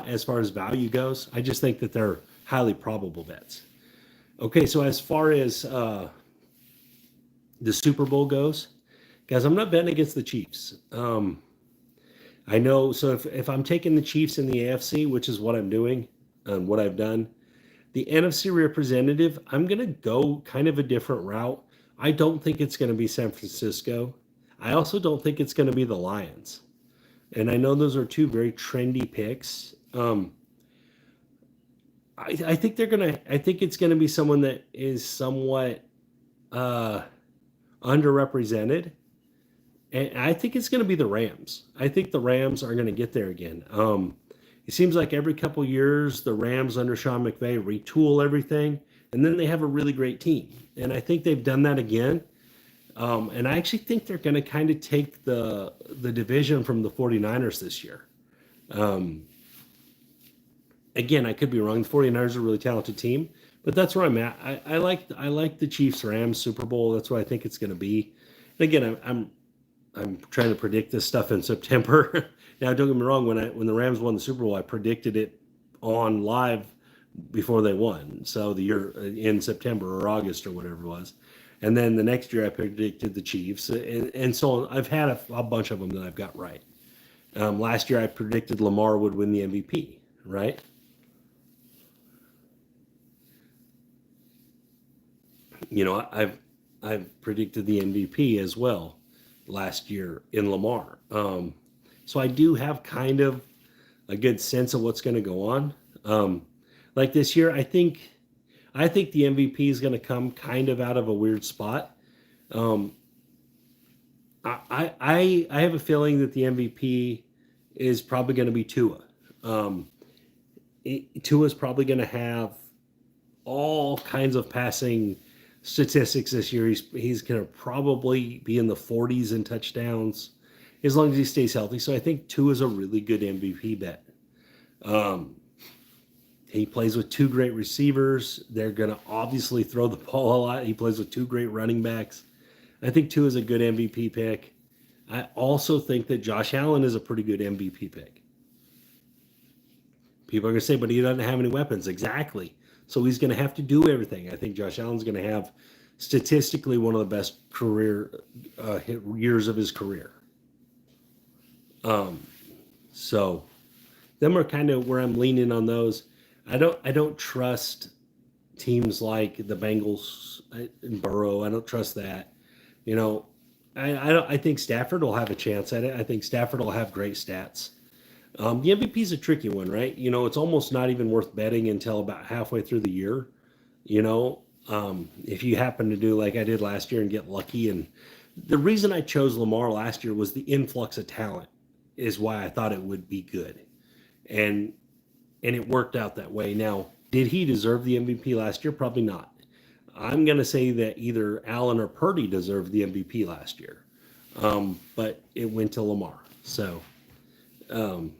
as far as value goes. I just think that they're highly probable bets. Okay, so as far as the Super Bowl goes, guys, I'm not betting against the Chiefs. I know, so if I'm taking the Chiefs in the AFC, which is what I'm doing, what I've done, the NFC representative, I'm going to go kind of a different route. I don't think it's going to be San Francisco. I also don't think it's going to be the Lions. And I know those are 2 very trendy picks. I think it's going to be someone that is somewhat underrepresented. And I think it's going to be the Rams. I think the Rams are going to get there again. It seems like every couple years, the Rams under Sean McVay retool everything, and then they have a really great team. And I think they've done that again. And I actually think they're going to kind of take the division from the 49ers this year. Again, I could be wrong. The 49ers are a really talented team, but that's where I'm at. I like the Chiefs-Rams Super Bowl. That's what I think it's going to be. And again, I'm trying to predict this stuff in September. Now, don't get me wrong. When the Rams won the Super Bowl, I predicted it on live before they won. So the year in September or August or whatever it was. And then the next year I predicted the Chiefs. And so I've had a bunch of them that I've got right. Last year I predicted Lamar would win the MVP, right? I've predicted the MVP as well last year in Lamar. So I do have kind of a good sense of what's going to go on. Like this year, I think the MVP is going to come kind of out of a weird spot. Um, I have a feeling that the MVP is probably going to be Tua. Um, Tua is probably going to have all kinds of passing statistics this year. He's going to probably be in the 40s in touchdowns as long as he stays healthy. So I think Tua is a really good MVP bet. Um, he plays with two great receivers. They're going to obviously throw the ball a lot. He plays with two great running backs. I think Tua is a good MVP pick. I also think that Josh Allen is a pretty good MVP pick. People are going to say, but he doesn't have any weapons. Exactly. So he's going to have to do everything. I think Josh Allen's going to have statistically one of the best career years of his career. So them are kind of where I'm leaning on those. I don't trust teams like the Bengals and Burrow. I don't trust that. You know, I think Stafford will have a chance at it. I think Stafford will have great stats. The MVP is a tricky one, right? It's almost not even worth betting until about halfway through the year. If you happen to do like I did last year and get lucky, and the reason I chose Lamar last year was the influx of talent is why I thought it would be good, and it worked out that way. Now, did he deserve the MVP last year? Probably not. I'm going to say that either Allen or Purdy deserved the MVP last year, but it went to Lamar. So. Um,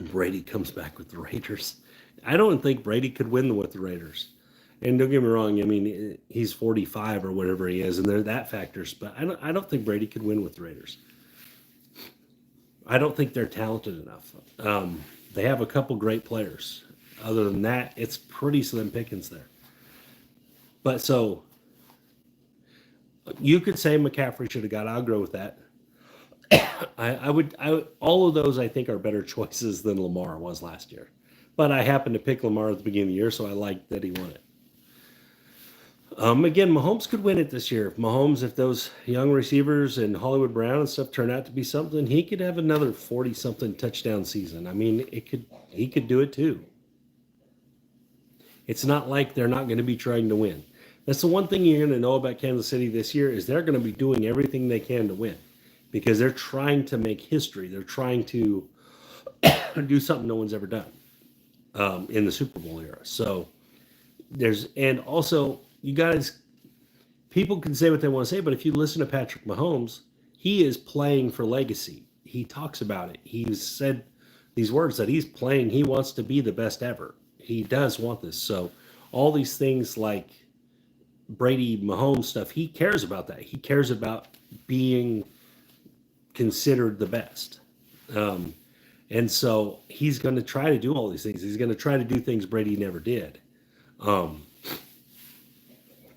Brady comes back with the Raiders. I don't think Brady could win with the Raiders. And don't get me wrong, I mean he's 45 or whatever he is, and they're that factors. But I don't think Brady could win with the Raiders. I don't think they're talented enough. They have a couple great players. Other than that, it's pretty slim pickings there. But so you could say McCaffrey should have got. I'll go with that. All of those I think are better choices than Lamar was last year. But I happened to pick Lamar at the beginning of the year, so I liked that he won it. Again, Mahomes could win it this year. If those young receivers and Hollywood Brown and stuff turn out to be something, he could have another 40-something touchdown season. I mean, he could do it too. It's not like they're not going to be trying to win. That's the one thing you're going to know about Kansas City this year is they're going to be doing everything they can to win because they're trying to make history. They're trying to do something no one's ever done in the Super Bowl era. So and also you guys, people can say what they want to say, but if you listen to Patrick Mahomes, he is playing for legacy. He talks about it. He's said these words that he's playing. He wants to be the best ever. He does want this. So all these things like Brady Mahomes stuff, he cares about that. He cares about being considered the best. And so he's going to try to do all these things. He's going to try to do things Brady never did.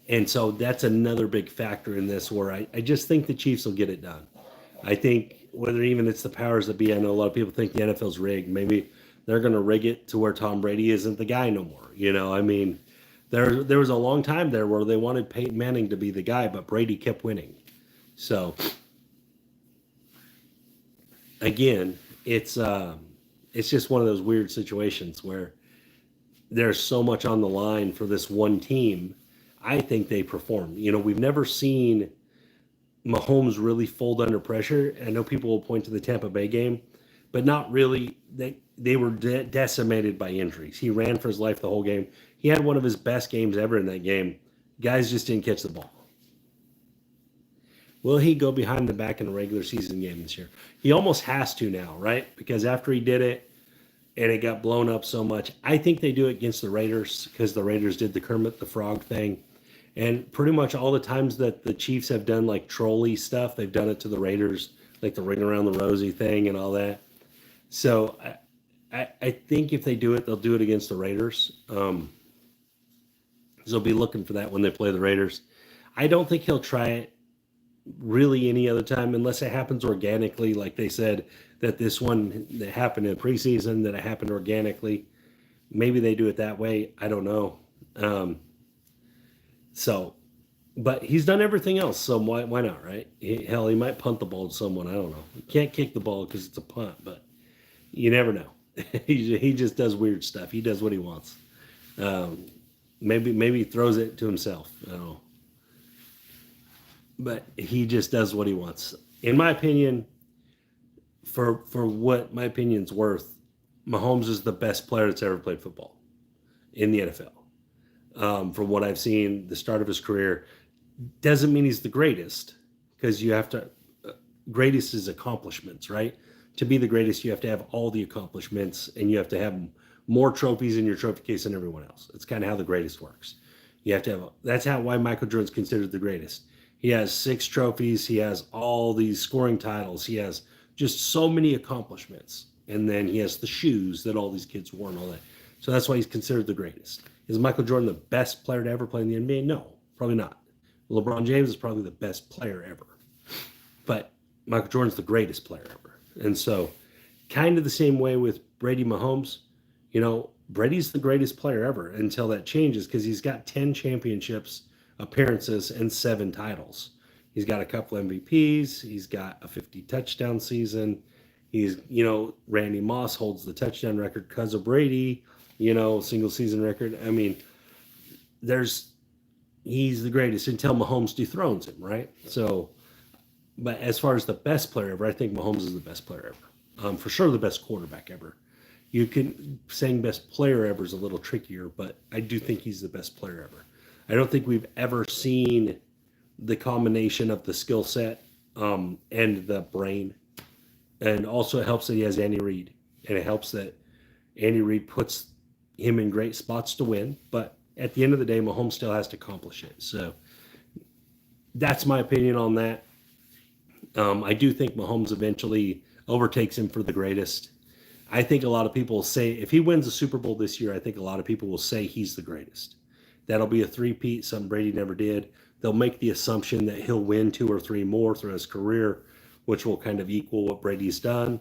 And so that's another big factor in this where I just think the Chiefs will get it done. I think whether even it's the powers that be, I know a lot of people think the NFL's rigged. Maybe they're going to rig it to where Tom Brady isn't the guy no more. I mean, there was a long time there where they wanted Peyton Manning to be the guy, but Brady kept winning. So again, it's just one of those weird situations where there's so much on the line for this one team. I think they perform. We've never seen Mahomes really fold under pressure. I know people will point to the Tampa Bay game, but not really. They were decimated by injuries. He ran for his life the whole game. He had one of his best games ever in that game. Guys just didn't catch the ball. Will he go behind the back in a regular season game this year? He almost has to now, right? Because after he did it and it got blown up so much, I think they do it against the Raiders because the Raiders did the Kermit the Frog thing. And pretty much all the times that the Chiefs have done like trolley stuff, they've done it to the Raiders, like the ring around the rosy thing and all that. So I think if they do it, they'll do it against the Raiders. So they'll be looking for that when they play the Raiders. I don't think he'll try it really any other time unless it happens organically, like they said that this one that happened in preseason, that it happened organically. Maybe they do it that way. I don't know. So, but he's done everything else, so why not, right? Hell, he might punt the ball to someone. I don't know. He can't kick the ball because it's a punt, but you never know. He just does weird stuff. He does what he wants. Um, maybe he throws it to himself. I don't know. But he just does what he wants. In my opinion, for what my opinion's worth, Mahomes is the best player that's ever played football in the NFL. From what I've seen, the start of his career doesn't mean he's the greatest because you have to. Greatest is accomplishments, right? To be the greatest, you have to have all the accomplishments, and you have to have more trophies in your trophy case than everyone else. It's kind of how the greatest works. You have to have. That's how why Michael Jordan's considered the greatest. He has 6 trophies. He has all these scoring titles. He has just so many accomplishments, and then he has the shoes that all these kids wore and all that. So that's why he's considered the greatest. Is Michael Jordan the best player to ever play in the NBA? No, probably not. LeBron James is probably the best player ever. But Michael Jordan's the greatest player ever. And so, kind of the same way with Brady Mahomes, Brady's the greatest player ever until that changes because he's got 10 championships, appearances, and 7 titles. He's got a couple MVPs. He's got a 50 touchdown season. Randy Moss holds the touchdown record because of Brady, single season record. I mean, he's the greatest until Mahomes dethrones him, right? So, but as far as the best player ever, I think Mahomes is the best player ever. For sure, the best quarterback ever. Saying best player ever is a little trickier, but I do think he's the best player ever. I don't think we've ever seen the combination of the skill set and the brain. And also it helps that he has Andy Reid. And it helps that Andy Reid puts him in great spots to win. But at the end of the day, Mahomes still has to accomplish it. So that's my opinion on that. I do think Mahomes eventually overtakes him for the greatest. I think a lot of people say if he wins the Super Bowl this year, I think a lot of people will say he's the greatest. That'll be a three-peat, something Brady never did. They'll make the assumption that he'll win 2 or 3 more through his career, which will kind of equal what Brady's done.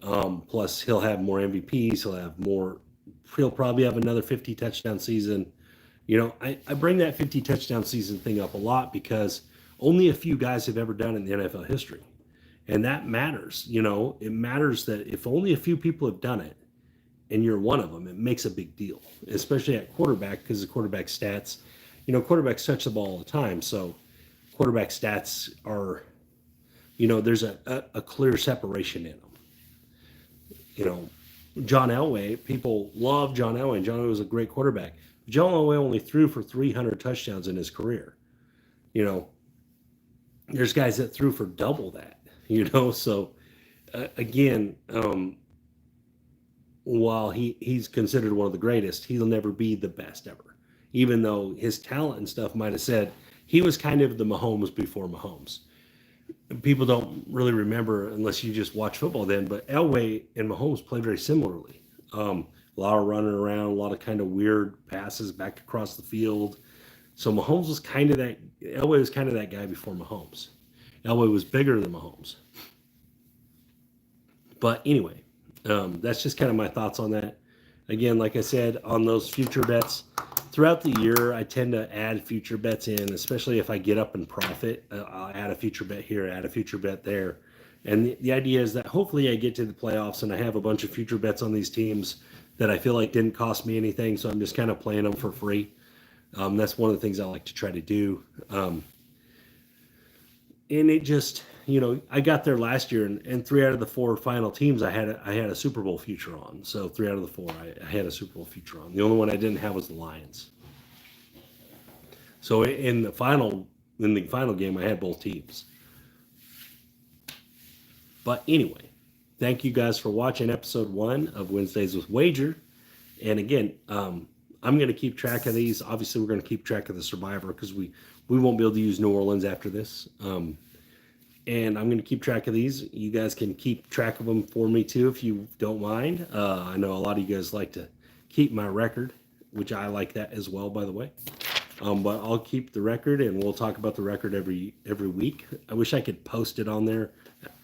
Plus, he'll have more MVPs. He'll probably have another 50 touchdown season. I bring that 50 touchdown season thing up a lot because only a few guys have ever done it in the NFL history. And that matters. It matters that if only a few people have done it and you're one of them, it makes a big deal, especially at quarterback because the quarterback stats, quarterbacks touch the ball all the time. So quarterback stats are, there's a clear separation in them. John Elway, people love John Elway, and John Elway was a great quarterback. John Elway only threw for 300 touchdowns in his career. There's guys that threw for double that, So, again, while he's considered one of the greatest, he'll never be the best ever. Even though his talent and stuff might have said he was kind of the Mahomes before Mahomes. People don't really remember unless you just watch football then, but Elway and Mahomes played very similarly. A lot of running around, a lot of kind of weird passes back across the field. So Mahomes was kind of that. Elway was kind of that guy before Mahomes. Elway was bigger than Mahomes. But anyway, that's just kind of my thoughts on that. Again, like I said, on those future bets, throughout the year, I tend to add future bets in, especially if I get up and profit. I'll add a future bet here, add a future bet there. And the idea is that hopefully I get to the playoffs and I have a bunch of future bets on these teams that I feel like didn't cost me anything, so I'm just kind of playing them for free. That's one of the things I like to try to do. And it just, I got there last year, and 3 out of the 4 final teams I had a Super Bowl future on. So 3 out of the 4 I had a Super Bowl future on. The only one I didn't have was the Lions. So in the final game, I had both teams. But anyway, thank you guys for watching episode 1 of Wednesdays with Wager. And again, I'm going to keep track of these. Obviously, we're going to keep track of the Survivor because we won't be able to use New Orleans after this. And I'm going to keep track of these. You guys can keep track of them for me too if you don't mind. I know a lot of you guys like to keep my record, which I like that as well, by the way. But I'll keep the record, and we'll talk about the record every week. I wish I could post it on there.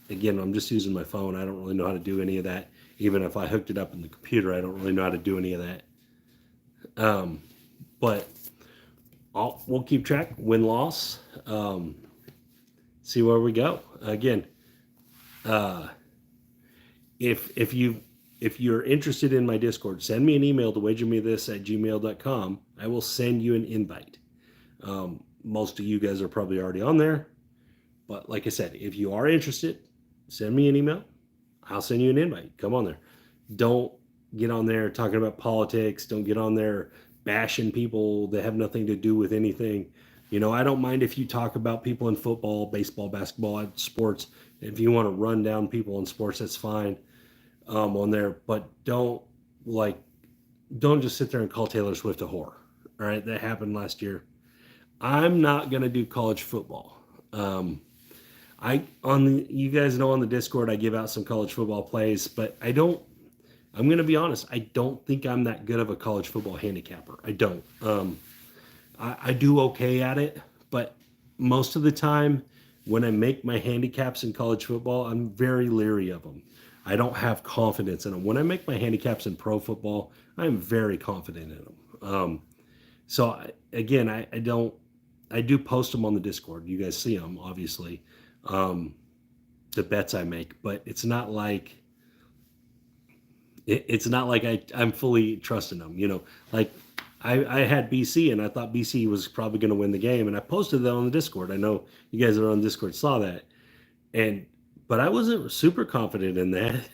Again, I'm just using my phone. I don't really know how to do any of that. Even if I hooked it up in the computer, I don't really know how to do any of that. But we'll keep track, win loss, see where we go. Again, uh, if you're interested in my Discord, send me an email to wagermethis@gmail.com. I will send you an invite. Most of you guys are probably already on there, but like I said, if you are interested, send me an email. I'll send you an invite. Come on there. Don't get on there talking about politics. Don't get on there bashing people that have nothing to do with anything. I don't mind if you talk about people in football, baseball, basketball, sports. If you want to run down people in sports, that's fine on there. But don't just sit there and call Taylor Swift a whore. All right, that happened last year. I'm not gonna do college football. You guys know on the Discord I give out some college football plays, but I don't. I'm gonna be honest. I don't think I'm that good of a college football handicapper. I don't. I do okay at it, but most of the time when I make my handicaps in college football, I'm very leery of them. I don't have confidence in them. When I make my handicaps in pro football, I'm very confident in them. Again, I don't. I do post them on the Discord. You guys see them, obviously, the bets I make, but it's not like I'm fully trusting them. Like I had BC and I thought BC was probably going to win the game, and I posted that on the Discord. I know you guys that are on Discord saw that, but I wasn't super confident in that,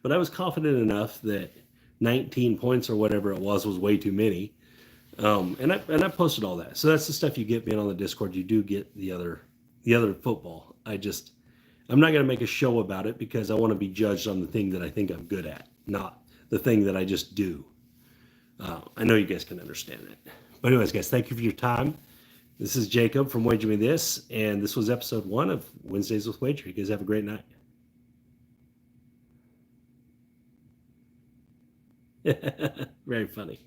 But I was confident enough that 19 points or whatever it was way too many. And I posted all that. So that's the stuff you get being on the Discord. You do get the other football. I'm not going to make a show about it because I want to be judged on the thing that I think I'm good at, not the thing that I just do. I know you guys can understand that. But anyways, guys, thank you for your time. This is Jacob from Wager Me This, and this was episode 1 of Wednesdays with Wager. You guys have a great night. Very funny.